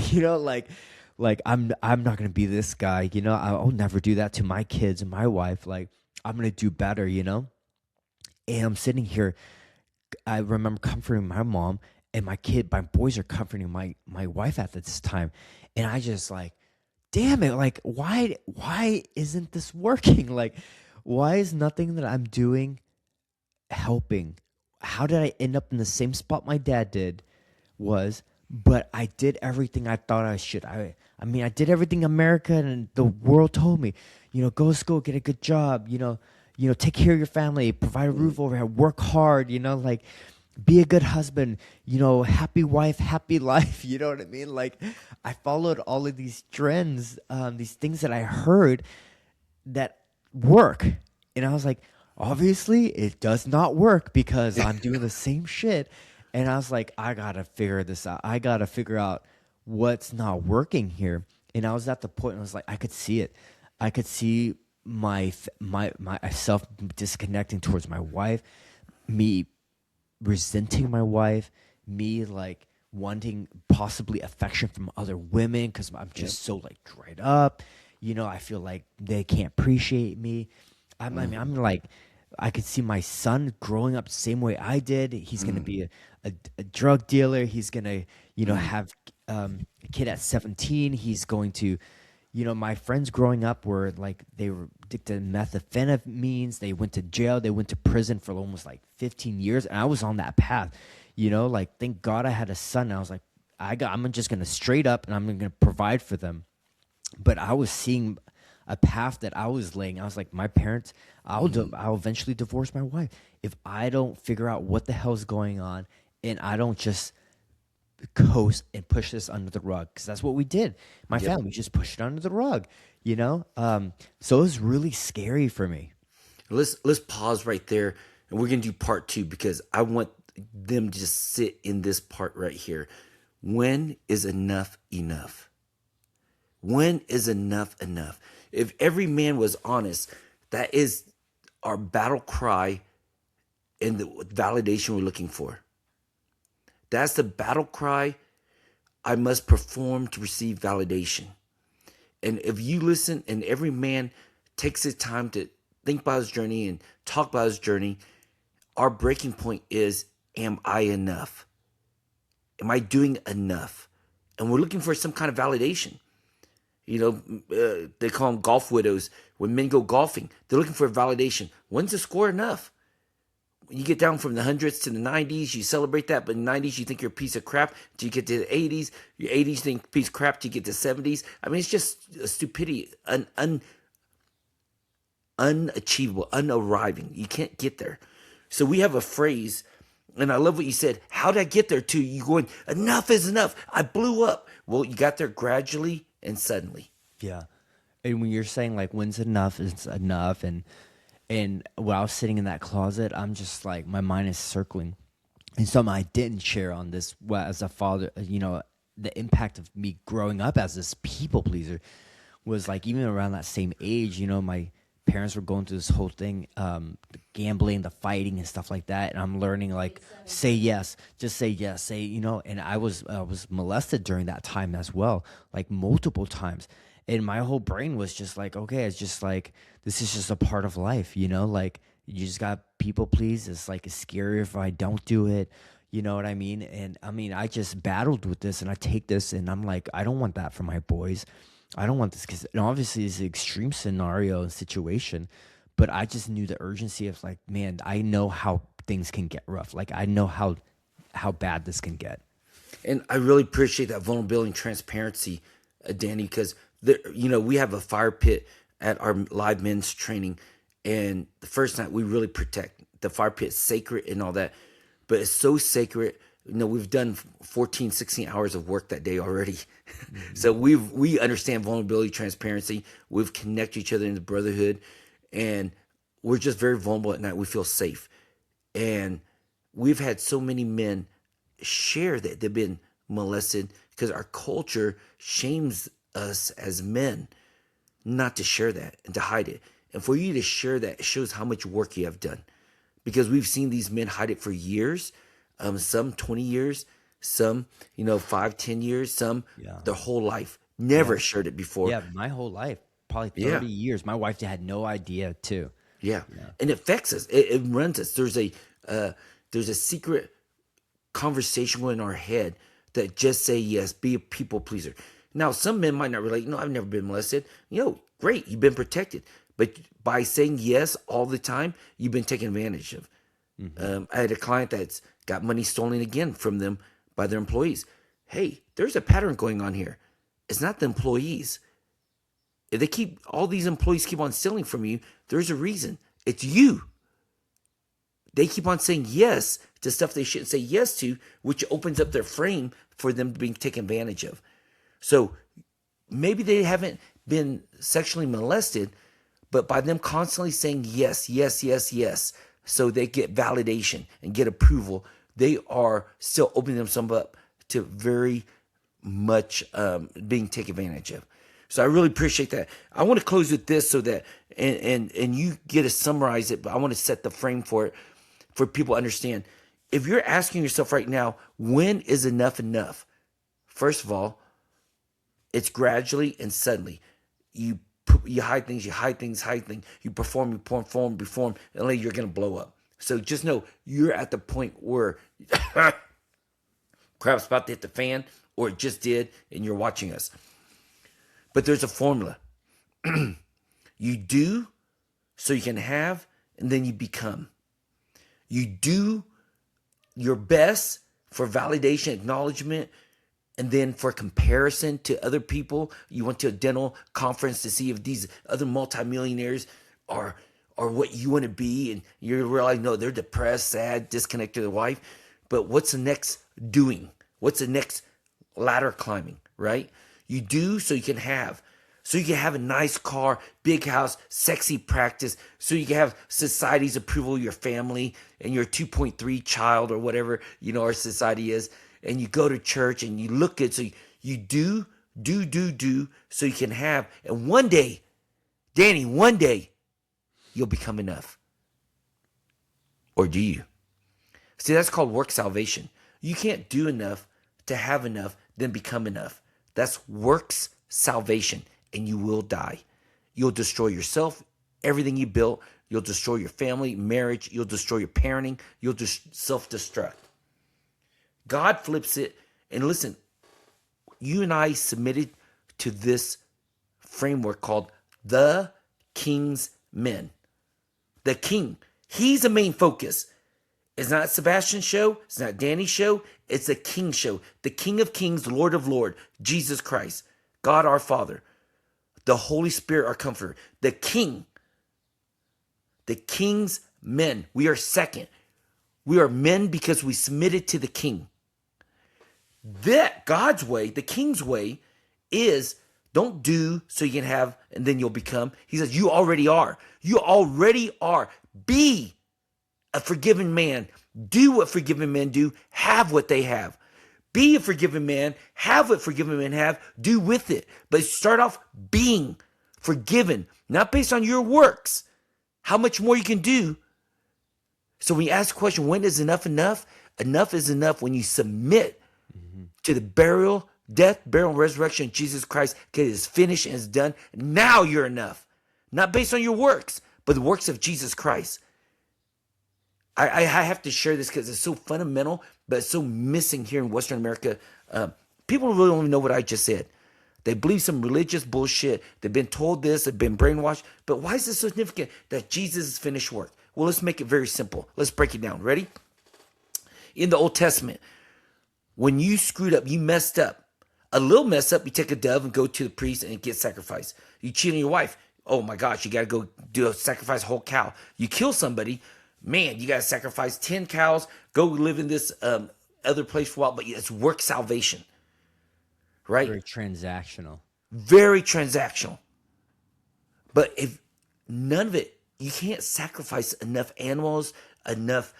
like I'm not gonna be this guy, I'll never do that to my kids and my wife. Like, I'm gonna do better, And I'm sitting here, I remember comforting my mom, and my boys are comforting my wife at this time, and I just like, damn it, like why isn't this working? Like, why is nothing that I'm doing helping? How did I end up in the same spot my dad did? But I did everything I thought I should. I mean, I did everything America and the world told me. Go to school, get a good job. Take care of your family, provide a roof over your head, work hard. Like be a good husband. Happy wife, happy life. You know what I mean? Like I followed all of these trends, these things that I heard that work, and I was like, obviously, it does not work because I'm doing the same shit. And I was like, I gotta figure this out. I gotta figure out what's not working here. And I was at the point, and I was like, I could see it. I could see myself disconnecting towards my wife, me resenting my wife, me like wanting possibly affection from other women because I'm just so like dried up. I feel like they can't appreciate me. I mean, I'm like, I could see my son growing up the same way I did. He's gonna be a drug dealer. He's gonna, have a kid at 17. He's going to, my friends growing up were like they were addicted to methamphetamines. They went to jail. They went to prison for almost like 15 years, and I was on that path. Like thank God I had a son. And I was like, I'm just gonna straight up, and I'm gonna provide for them. But I was seeing a path that I was laying. I was like, my parents, I'll eventually divorce my wife if I don't figure out what the hell's going on, and I don't just coast and push this under the rug, because that's what we did. My family just pushed it under the rug, So it was really scary for me. Let's pause right there, and we're gonna do part 2 because I want them to just sit in this part right here. When is enough enough? When is enough enough? If every man was honest, that is our battle cry and the validation we're looking for. That's the battle cry. I must perform to receive validation. And if you listen and every man takes his time to think about his journey and talk about his journey, our breaking point is, am I enough? Am I doing enough? And we're looking for some kind of validation. They call them golf widows. When men go golfing, they're looking for validation. When's the score enough? When you get down from the hundreds to the 90s, you celebrate that. But in the 90s, you think you're a piece of crap. Till you get to the 80s, your 80s, you think piece of crap. Till you get to 70s. I mean, it's just a stupidity, unachievable, unarriving. You can't get there. So we have a phrase, and I love what you said. How did I get there? To you going, enough is enough. I blew up. Well, you got there gradually and suddenly. Yeah. And when you're saying like when's enough is enough, and when I was sitting in that closet, I'm just like my mind is circling. And something I didn't share on this, as a father, the impact of me growing up as this people pleaser was like even around that same age, my parents were going through this whole thing, the gambling, the fighting and stuff like that. And I'm learning like, say yes, just say yes, and I was molested during that time as well, like multiple times. And my whole brain was just like, okay, it's just like, this is just a part of life, like you just got people please. It's like, it's scary if I don't do it. You know what I mean? And I mean, I just battled with this, and I take this and I'm like, I don't want that for my boys. I don't want this, because obviously it's an extreme scenario and situation, but I just knew the urgency of like, man, I know how things can get rough. Like I know how bad this can get. And I really appreciate that vulnerability and transparency, Danny, because we have a fire pit at our live men's training, and the first night we really protect the fire pit, sacred and all that, but it's so sacred. We've done 14, 16 hours of work that day already. Mm-hmm. So we understand vulnerability, transparency. We've connected each other in the brotherhood, and we're just very vulnerable at night. We feel safe. And we've had so many men share that they've been molested because our culture shames us as men not to share that and to hide it. And for you to share that, it shows how much work you have done, because we've seen these men hide it for years. Some 20 years, some, 5, 10 years, some their whole life. Never shared it before. Yeah, my whole life, probably 30 years. My wife had no idea too. Yeah. And it affects us. It runs us. There's a secret conversation going in our head that just say yes, be a people pleaser. Now, some men might not relate. No, I've never been molested. Great, you've been protected. But by saying yes all the time, you've been taken advantage of. Mm-hmm. I had a client that's got money stolen again from them by their employees. Hey, there's a pattern going on here. It's not the employees. If all these employees keep on stealing from you, there's a reason. It's you. They keep on saying yes to stuff they shouldn't say yes to, which opens up their frame for them being taken advantage of. So maybe they haven't been sexually molested, but by them constantly saying yes, yes, yes, yes, so they get validation and get approval, they are still opening themselves up to very much being taken advantage of. So I really appreciate that. I want to close with this so that, and you get to summarize it, but I want to set the frame for it for people to understand. If you're asking yourself right now, when is enough enough? First of all, it's gradually and suddenly. You hide things, you perform, and later you're going to blow up. So just know you're at the point where crap's about to hit the fan, or it just did, and you're watching us. But there's a formula. You do so you can have, and then you become. You do your best for validation, acknowledgement, and then for comparison to other people. You went to a dental conference to see if these other multimillionaires are what you want to be, and you realize, no, they're depressed, sad, disconnected to their wife. But what's the next doing? What's the next ladder climbing, right? You do so you can have. So you can have a nice car, big house, sexy practice, so you can have society's approval of your family and your 2.3 child or whatever, our society is. And you go to church and you look good. So you do so you can have. And one day, Danny, you'll become enough. Or do you? See, that's called work salvation. You can't do enough to have enough, then become enough. That's works salvation, and you will die. You'll destroy yourself, everything you built. You'll destroy your family, marriage. You'll destroy your parenting. You'll just self-destruct. God flips it. And listen, you and I submitted to this framework called the King's Men. The King. He's the main focus. It's not Sebastian's show. It's not Danny's show. It's the King show. The King of Kings, Lord of Lords, Jesus Christ, God our Father, the Holy Spirit, our Comforter, the King, the King's Men. We are second. We are men because we submitted to the King. That God's way, the King's way, is don't do so you can have and then you'll become. He says you already are. You already are. Be a forgiven man. Do what forgiven men do. Have what they have. Be a forgiven man. Have what forgiven men have. Do with it. But start off being forgiven, not based on your works. How much more you can do. So when you ask the question, when is enough enough? Enough is enough when you submit to the death, burial, and resurrection of Jesus Christ. Okay, it's finished and it's done. Now you're enough. Not based on your works, but the works of Jesus Christ. I have to share this because it's so fundamental, but it's so missing here in Western America. People really don't even know what I just said. They believe some religious bullshit. They've been told this. They've been brainwashed. But why is this so significant that Jesus' finished work? Well, let's make it very simple. Let's break it down. Ready? In the Old Testament, when you screwed up, you messed up. A little mess up, you take a dove and go to the priest and it gets sacrificed. You cheat on your wife. Oh my gosh, you got to go do a sacrifice whole cow. You kill somebody. Man, you got to sacrifice 10 cows, go live in this other place for a while, but it's work salvation, right? Very transactional. Very transactional. But if none of it, you can't sacrifice enough animals, enough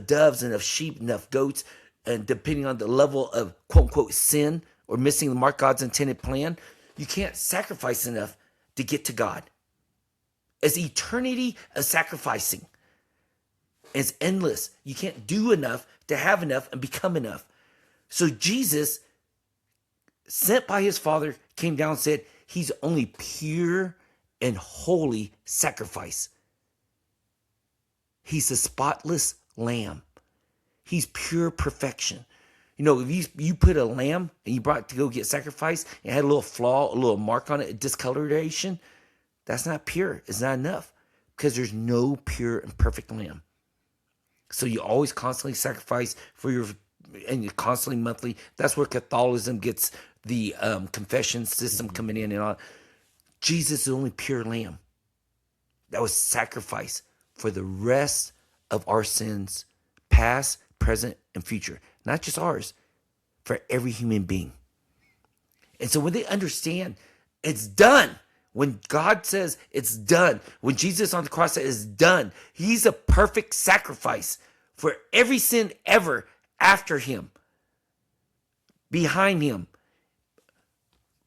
doves, enough sheep, enough goats, and depending on the level of quote unquote sin or missing the mark God's intended plan, you can't sacrifice enough to get to God. It's eternity of sacrificing. It's endless. You can't do enough to have enough and become enough. So Jesus, sent by his Father, came down and said, he's only pure and holy sacrifice. He's the spotless lamb. He's pure perfection. If you put a lamb and you brought it to go get sacrificed and had a little flaw, a little mark on it, a discoloration, that's not pure. It's not enough because there's no pure and perfect lamb. So you always constantly sacrifice and you constantly monthly. That's where Catholicism gets the confession system coming in and all. Jesus is the only pure lamb that was sacrificed for the rest of our sins, past, present, and future. Not just ours, for every human being. And so when they understand it's done, when God says it's done, when Jesus on the cross said it's done, he's a perfect sacrifice for every sin ever after him, behind him,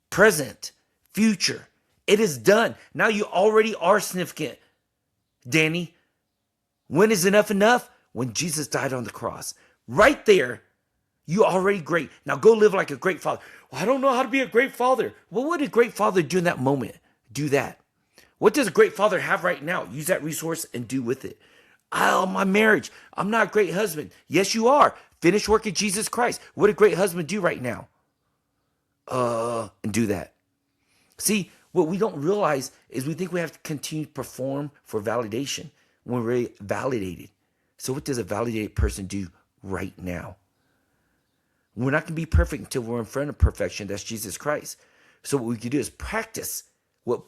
present, future. It is done. Now you already are significant, Danny. When is enough enough? When Jesus died on the cross. Right there, you already great. Now go live like a great father. Well, I don't know how to be a great father. Well, what did a great father do in that moment? Do that. What does a great father have right now? Use that resource and do with it. Oh, my marriage. I'm not a great husband. Yes, you are. Finish work in Jesus Christ. What did a great husband do right now? And do that. See, what we don't realize is we think we have to continue to perform for validation when we're validated. So what does a validated person do right now? We're not going to be perfect until we're in front of perfection. That's Jesus Christ. So what we can do is practice what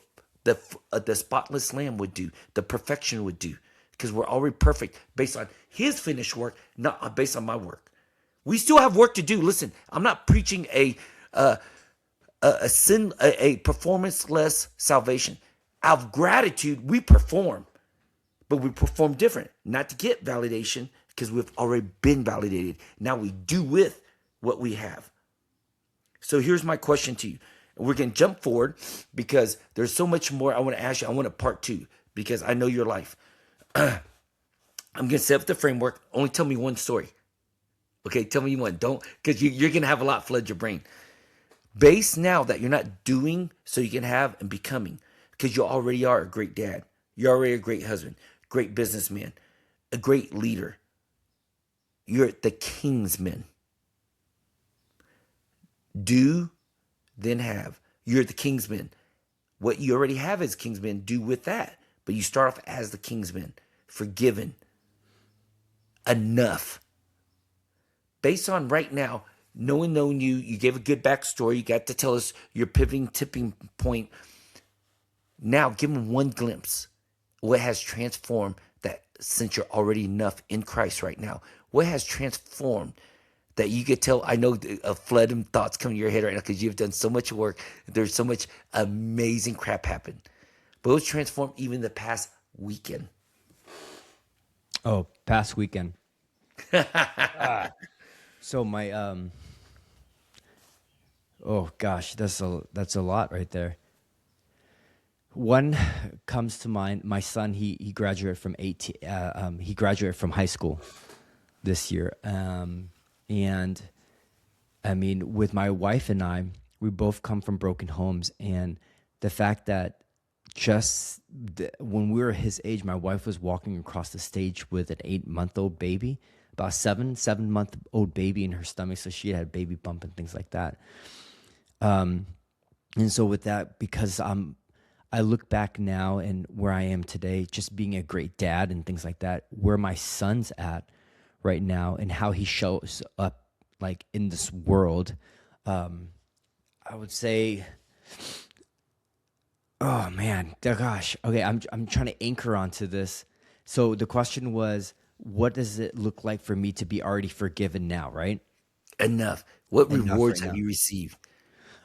the spotless lamb would do, the perfection would do, because we're already perfect based on his finished work, not based on my work. We still have work to do. Listen, I'm not preaching a performance-less salvation. Out of gratitude, we perform, but we perform different, not to get validation, because we've already been validated. Now we do with what we have. So here's my question to you. We're going to jump forward because there's so much more I want to ask you. I want a part 2 because I know your life. I'm going to set up the framework. Only tell me one story. Okay, tell me one. Don't, because you're going to have a lot flood your brain. Base now that you're not doing so you can have and becoming, because you already are a great dad. You're already a great husband, great businessman, a great leader. You're the kingsman. Do, then have. You're the kingsman. What you already have as kingsman, do with that. But you start off as the kingsman, forgiven, enough. Based on right now, knowing you, you gave a good backstory. You got to tell us your pivoting tipping point. Now, give them one glimpse. What has transformed that since you're already enough in Christ right now? What has transformed that you could tell? I know a flood of thoughts coming to your head right now because you've done so much work. There's so much amazing crap happen. But what's transformed even the past weekend? Oh, past weekend. So my oh gosh, that's a lot right there. One comes to mind. My son, he graduated from he graduated from high school this year, and I mean, with my wife and I, we both come from broken homes, and the fact that when we were his age, my wife was walking across the stage with an 8-month-old baby, about 7-month-old baby in her stomach, so she had a baby bump and things like that. And so with that, because I look back now and where I am today, just being a great dad and things like that, where my son's at right now and how he shows up like in this world, I would say, oh man, gosh. Okay, I'm trying to anchor onto this. So the question was, what does it look like for me to be already forgiven now, right? Enough. What Enough rewards right have now. you received?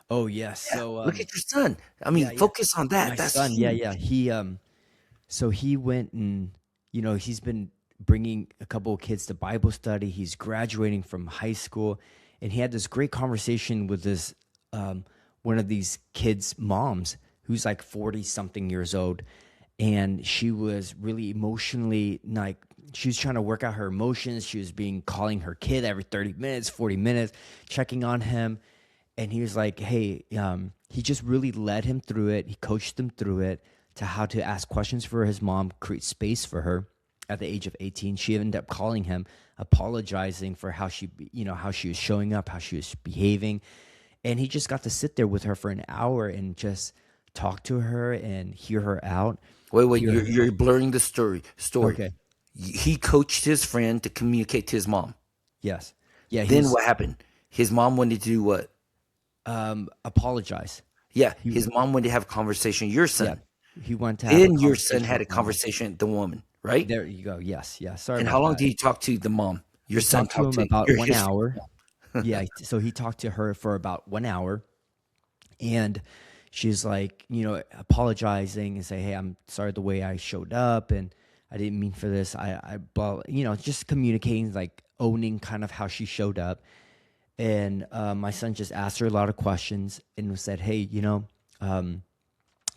Oh yes. Yeah, So look at your son. I mean, yeah. focus on that. My That's son, huge. yeah. So he went and he's been bringing a couple of kids to Bible study. He's graduating from high school, and he had this great conversation with this one of these kids' moms who's like 40 something years old, and she was really emotionally like she was trying to work out her emotions. She was calling her kid every 30 minutes, 40 minutes, checking on him. And he was like, hey, he just really led him through it. He coached him through it to how to ask questions for his mom, create space for her. At the age of 18, she ended up calling him, apologizing for how she was showing up, how she was behaving. And he just got to sit there with her for an hour and just talk to her and hear her out. Wait, you're blurring the story. Okay. He coached his friend to communicate to his mom. Yes. Yeah. Then what happened? His mom wanted to do what? Apologize. Yeah, He his mom went to have a conversation. Your Yeah, son. he went to have a Then your son conversation had with a the mom. conversation with the woman, right? There you go. Yes, yes. Sorry And how about long that. did he talk to the mom? Your He son talked to talked him to about your 1 hour. Yeah, so he talked to her for about 1 hour, and she's like, apologizing and say, "Hey, I'm sorry the way I showed up, and I didn't mean for this. Blah, just communicating, like owning kind of how she showed up." And my son just asked her a lot of questions and said, "Hey,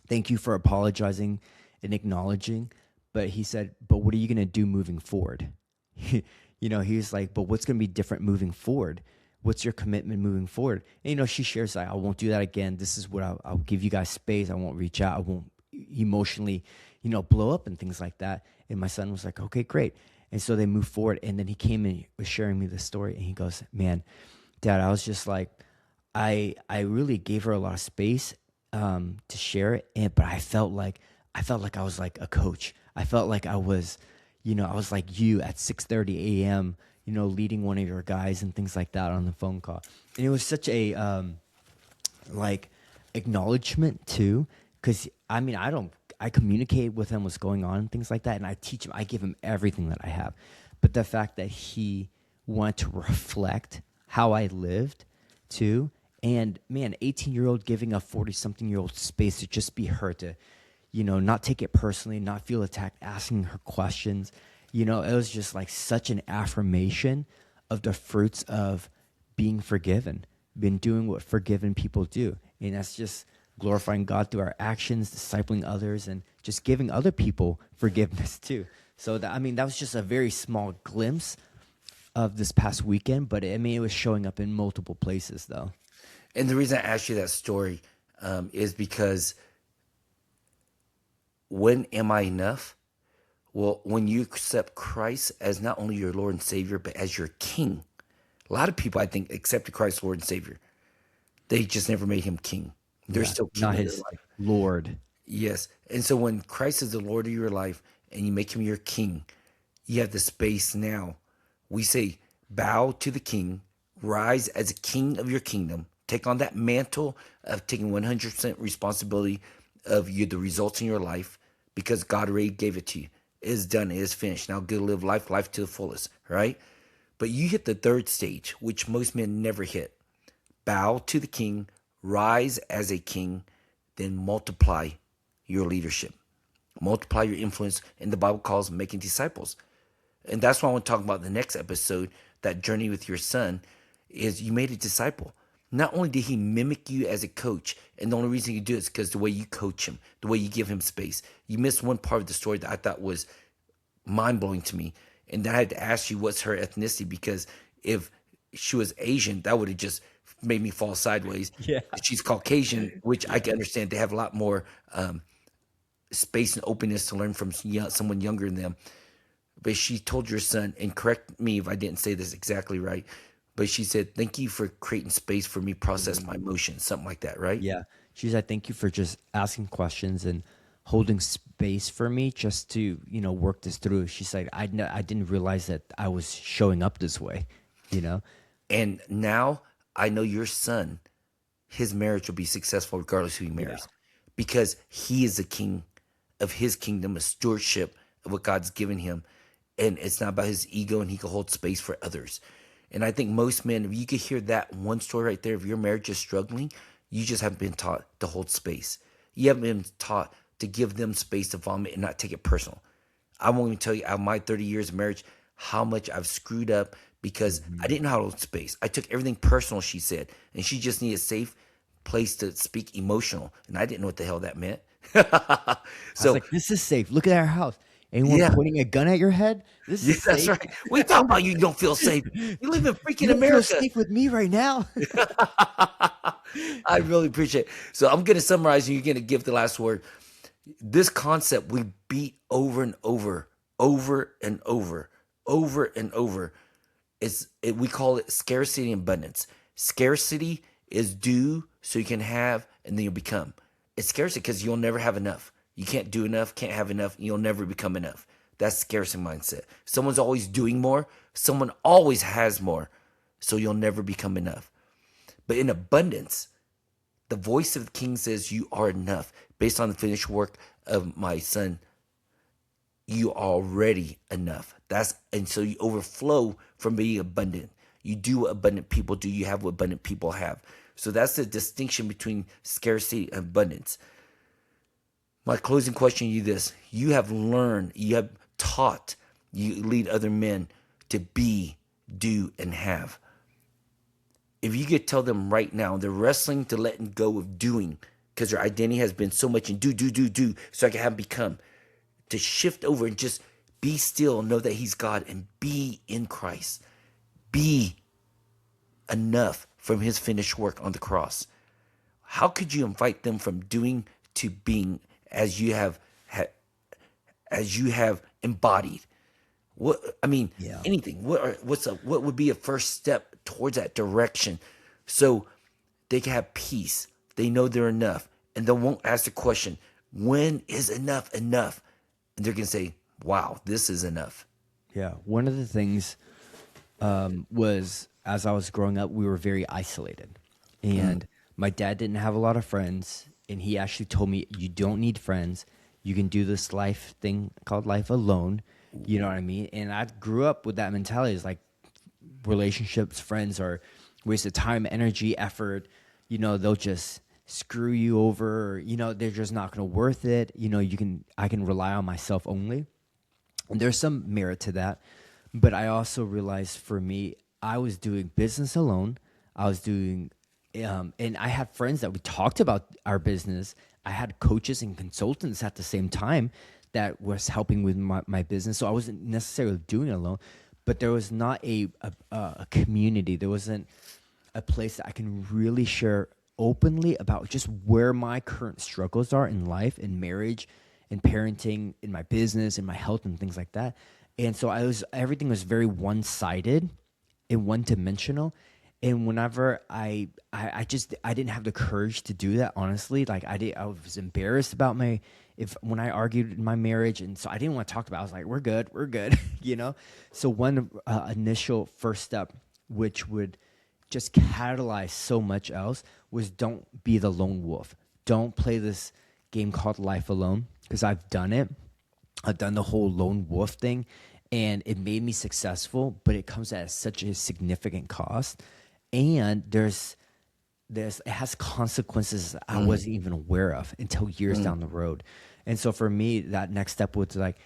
thank you for apologizing and acknowledging." But he said, "But what are you going to do moving forward?" He was like, "But what's going to be different moving forward? What's your commitment moving forward?" And, she shares like, "I won't do that again. This is what I'll give you guys space. I won't reach out. I won't emotionally, blow up and things like that." And my son was like, "Okay, great." And so they moved forward. And then he came and was sharing me the story. And he goes, "Man, Dad, I was just like, I really gave her a lot of space to share it, but I felt like I was like a coach. I felt like I was like you at 6:30 a.m. Leading one of your guys and things like that on the phone call, and it was such a like acknowledgement too, because I communicate with him what's going on and things like that, and I teach him, I give him everything that I have, but the fact that he wanted to reflect how I lived too. And man, 18-year-old giving a 40-something-year-old space to just be her, to, not take it personally, not feel attacked, asking her questions. It was just like such an affirmation of the fruits of being forgiven, been doing what forgiven people do. And that's just glorifying God through our actions, discipling others, and just giving other people forgiveness too. So that was just a very small glimpse of this past weekend, but it was showing up in multiple places though. And the reason I asked you that story is because when am I enough? Well, when you accept Christ as not only your Lord and Savior, but as your King. A lot of people, I think, accepted Christ Lord and Savior. They just never made him king. They're Yeah, still king not of their his life. Lord. Yes. And so when Christ is the Lord of your life and you make him your king, you have the space now. We say, bow to the king, rise as a king of your kingdom, take on that mantle of taking 100% responsibility of the results in your life because God already gave it to you. It is done. It is finished. Now go live life to the fullest, right? But you hit the third stage, which most men never hit. Bow to the king, rise as a king, then multiply your leadership, multiply your influence. And the Bible calls making disciples. And that's why I want to talk about the next episode, that journey with your son, is you made a disciple. Not only did he mimic you as a coach, and the only reason you do it is because the way you coach him, the way you give him space. You missed one part of the story that I thought was mind-blowing to me. And then I had to ask you what's her ethnicity, because if she was Asian, that would have just made me fall sideways. Yeah. She's Caucasian, which I can understand. They have a lot more space and openness to learn from someone younger than them. But she told your son, and correct me if I didn't say this exactly right, but she said, "Thank you for creating space for me to process my emotions," something like that, right? Yeah. She said, "Thank you for just asking questions and holding space for me just to, work this through." She's like, I didn't realize that I was showing up this way, you know? And now I know your son, his marriage will be successful regardless who he Yeah. marries, because he is the king of his kingdom, a stewardship of what God's given him. And it's not about his ego, and he can hold space for others. And I think most men, if you could hear that one story right there, if your marriage is struggling, you just haven't been taught to hold space. You haven't been taught to give them space to vomit and not take it personal. I won't even tell you out of my 30 years of marriage how much I've screwed up because I didn't know how to hold space. I took everything personal, she said, and she just needed a safe place to speak emotional, and I didn't know what the hell that meant. I was So like, this is safe. Look at our house. Anyone yeah, pointing a gun at your head? This yeah, is that's safe. right. We talk about you don't feel safe. You live in You freaking don't feel America. safe with me right now. I really appreciate it. So I'm going to summarize and you're going to give the last word. This concept we beat over and over, over and over, over and over. We call it scarcity and abundance. Scarcity is do so you can have and then you'll become. It's scarcity because you'll never have enough. You can't do enough, can't have enough, you'll never become enough. That's scarcity mindset. Someone's always doing more, someone always has more, so you'll never become enough. But in abundance, The voice of the king says, you are enough. Based on the finished work of my son, you are already enough. And so you overflow from being abundant. You do what abundant people do. You have what abundant people have. So that's the distinction between scarcity and abundance. My closing question to you this. You have learned, you have taught, you lead other men to be, do, and have. If you could tell them right now, they're wrestling to letting go of doing because their identity has been so much in do, so I can have become. To shift over and just be still, know that he's God, and be in Christ. Be enough from his finished work on the cross. How could you invite them from doing to being as you have embodied? Anything. What would be a first step towards that direction so they can have peace? They know they're enough, and they won't ask the question, when is enough enough? And they're going to say, wow, this is enough. Yeah. One of the things was as I was growing up, we were very isolated. And my dad didn't have a lot of friends. And he actually told me, you don't need friends. You can do this life thing called life alone. You know what I mean? And I grew up with that mentality. It's like relationships, friends are waste of time, energy, effort. They'll just screw you over, they're just not going to worth it. I can rely on myself only. And there's some merit to that. But I also realized for me, I was doing business alone. I was doing, and I had friends that we talked about our business. I had coaches and consultants at the same time that was helping with my business. So I wasn't necessarily doing it alone, but there was not a community. There wasn't a place that I can really share openly about just where my current struggles are in life, in marriage, in parenting, in my business, in my health, and things like that. And so everything was very one-sided and one-dimensional. And whenever I didn't have the courage to do that, honestly. Like I was embarrassed about when I argued in my marriage, and so I didn't want to talk about it. I was like, we're good, So one initial first step, which would just catalyze so much else, was don't be the lone wolf. Don't play this game called life alone, because I've done it. I've done the whole lone wolf thing, and it made me successful, but it comes at such a significant cost. And it has consequences that I wasn't even aware of until years down the road. And so for me, that next step was like,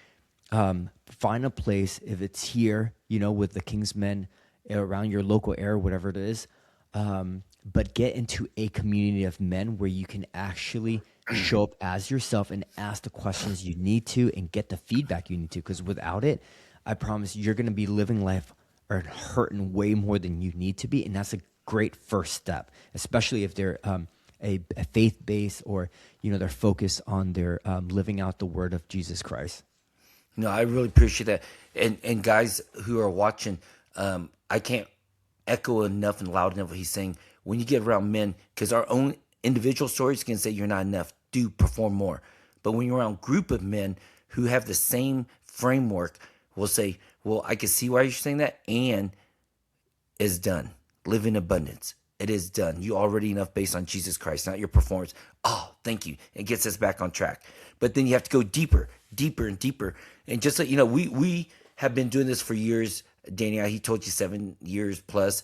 find a place, if it's here, with the Kingsmen around your local area, whatever it is, but get into a community of men where you can actually show up as yourself and ask the questions you need to and get the feedback you need to. Because without it, I promise you're going to be living life or hurting way more than you need to be. And that's a great first step, especially if they're a faith base or, they're focused on their living out the word of Jesus Christ. No, I really appreciate that. And guys who are watching, I can't echo enough and loud enough what he's saying. When you get around men, because our own individual stories can say you're not enough, do perform more. But when you're around a group of men who have the same framework, will say, well, I can see why you're saying that, and it's done. Live in abundance. It is done. You already enough based on Jesus Christ, not your performance. Oh, thank you. It gets us back on track. But then you have to go deeper and deeper. And just so you know, we have been doing this for years. Danny, he told you 7 years plus.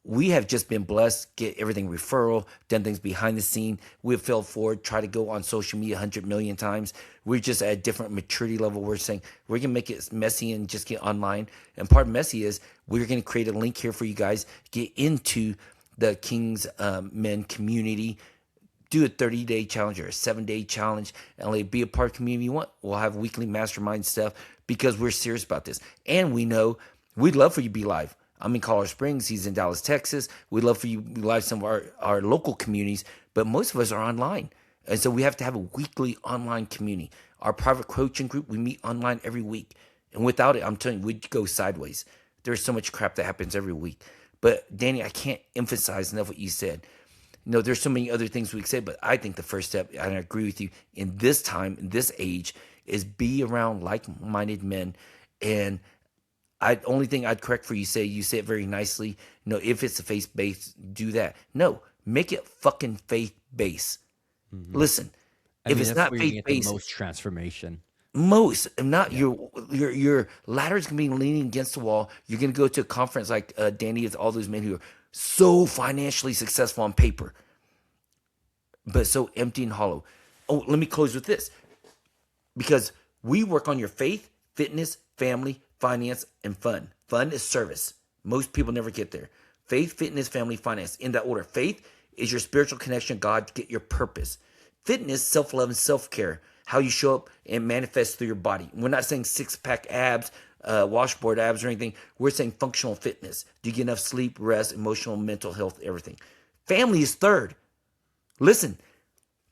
We have just been blessed, get everything referral, done things behind the scene. We've failed forward, try to go on social media 100 million times. We're just at a different maturity level. We're saying we're going to make it messy and just get online. And part of messy is we're going to create a link here for you guys. Get into the King's Men community. Do a 30-day challenge or a 7-day challenge and like be a part of the community you want. We'll have weekly mastermind stuff because we're serious about this. And we know we'd love for you to be live. I'm in Colorado Springs. He's in Dallas, Texas. We'd love for you to be live some of our local communities, but most of us are online. And so we have to have a weekly online community. Our private coaching group, we meet online every week. And without it, I'm telling you, we'd go sideways. There's so much crap that happens every week. But Danny, I can't emphasize enough what you said. There's so many other things we could say, but I think the first step, and I agree with you, in this time, in this age, is be around like-minded men. And only thing I'd correct for you say it very nicely. If it's a faith-based, do that. No, make it fucking faith-based. Listen, I if mean, it's that's not where you get the faith-based, most transformation. most, if not, your ladder's gonna be leaning against the wall. You're gonna go to a conference like Danny with all those men who are so financially successful on paper, but so empty and hollow. Oh, let me close with this, because we work on your faith, fitness, family, finance, and fun. Fun is service. Most people never get there. Faith, fitness, family, finance, in that order. Faith is your spiritual connection to God to get your purpose. Fitness, self-love, and self-care, how you show up and manifest through your body. We're not saying six-pack abs, washboard abs or anything. We're saying functional fitness. Do you get enough sleep, rest, emotional, mental health, everything? Family is third. Listen,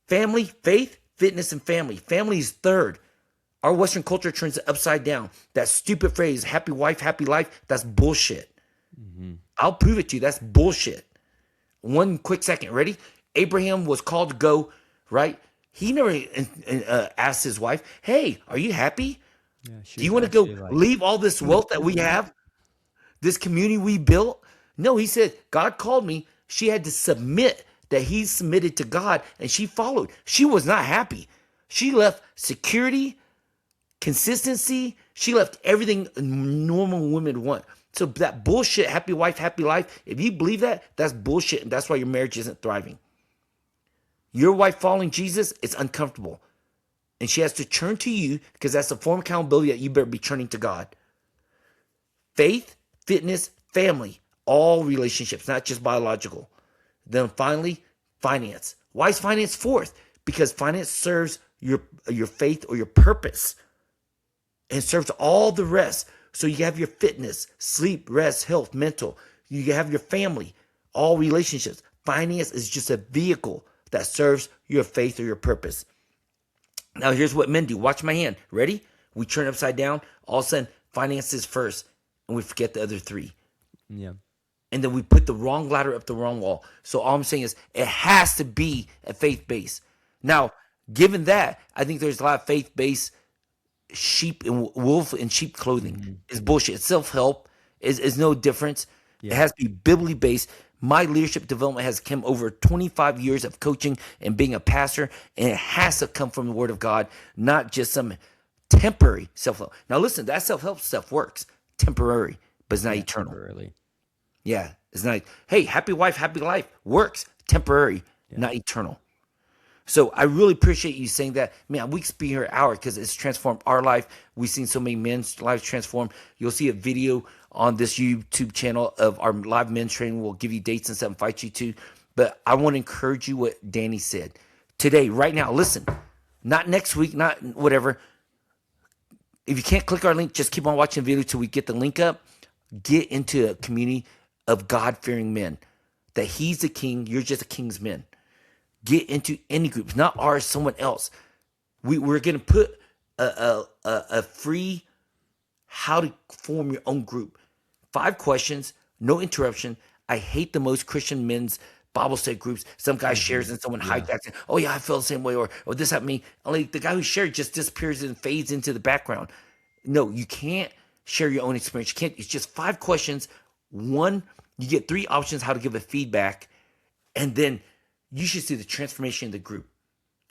family, faith, fitness, and family. Family is third. Our Western culture turns it upside down. That stupid phrase, happy wife, happy life, that's bullshit. I'll prove it to you. That's bullshit. One quick second. Ready? Abraham was called to go, right? He never asked his wife, hey, are you happy? Yeah, Do you want to go leave all this wealth that we have, this community we built? No, he said, God called me. She had to submit, that he submitted to God, and she followed. She was not happy. She left security, consistency. She left everything normal women want. So that bullshit, happy wife, happy life, if you believe that, that's bullshit, and that's why your marriage isn't thriving. Your wife following Jesus, it's uncomfortable. And she has to turn to you, because that's a form of accountability that you better be turning to God. Faith, fitness, family, all relationships, not just biological. Then finally, finance. Why is finance fourth? Because finance serves your faith or your purpose, and serves all the rest. So you have your fitness, sleep, rest, health, mental. You have your family, all relationships. Finance is just a vehicle that serves your faith or your purpose. Now here's what men do. Watch my hand. Ready? We turn upside down. All of a sudden, finance is first, and we forget the other three. Yeah. And then we put the wrong ladder up the wrong wall. So all I'm saying is it has to be a faith base. Now, given that, I think there's a lot of faith-based sheep and wolf in sheep clothing. It's bullshit. It's self-help. Is no difference. Yeah. It has to be biblically based. My leadership development has come over 25 years of coaching and being a pastor, and it has to come from the Word of God, not just some temporary self-help. Now listen, that self-help stuff works temporary, but it's not eternal. Temporarily. Yeah, it's not. Hey, happy wife, happy life works temporary, not eternal. So I really appreciate you saying that. Man, we could be here an hour because it's transformed our life. We've seen so many men's lives transform. You'll see a video on this YouTube channel of our live men's training. We'll give you dates and stuff, invite you to. But I want to encourage you what Danny said today, right now. Listen, not next week, not whatever. If you can't click our link, just keep on watching the video till we get the link up. Get into a community of God-fearing men. That he's the king, you're just a king's men. Get into any groups, not ours, someone else. We're going to put a free how to form your own group. 5 questions, no interruption. I hate the most Christian men's Bible study groups. Some guy shares and someone hijacks it. Oh yeah, I feel the same way, or this happened to me. Only the guy who shared just disappears and fades into the background. No, you can't share your own experience. You can't. It's just 5 questions. One, you get 3 options how to give a feedback, and then you should see the transformation in the group.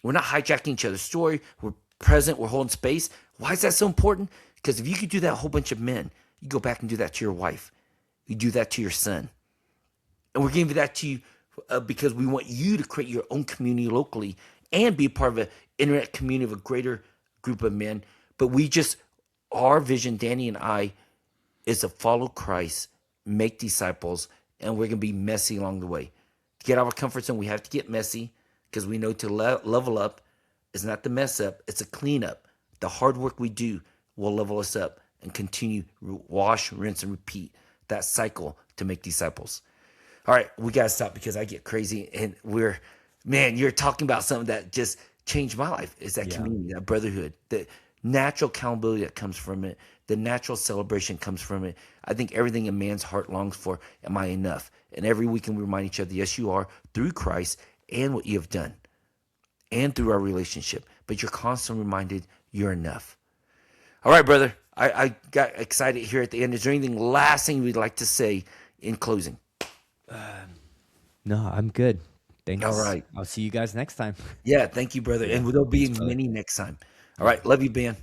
We're not hijacking each other's story. We're present. We're holding space. Why is that so important? Because if you could do that a whole bunch of men, you go back and do that to your wife. You do that to your son. And we're giving that to you because we want you to create your own community locally and be a part of an internet community of a greater group of men. But our vision, Danny and I, is to follow Christ, make disciples, and we're going to be messy along the way. To get out of our comfort zone, we have to get messy because we know to level up is not the mess up, it's a clean up. The hard work we do will level us up and continue wash, rinse, and repeat that cycle to make disciples. All right, we got to stop because I get crazy. And you're talking about something that just changed my life. Is that community, that brotherhood, the natural accountability that comes from it, the natural celebration comes from it. I think everything a man's heart longs for, am I enough? And every week we remind each other, yes, you are, through Christ and what you have done and through our relationship. But you're constantly reminded you're enough. All right, brother, I got excited here at the end. Is there anything last thing we'd like to say in closing? No, I'm good. Thanks. All right. I'll see you guys next time. Yeah. Thank you, brother. Yeah. And there'll be Thanks, brother. many next time. All right. Love you, Ben.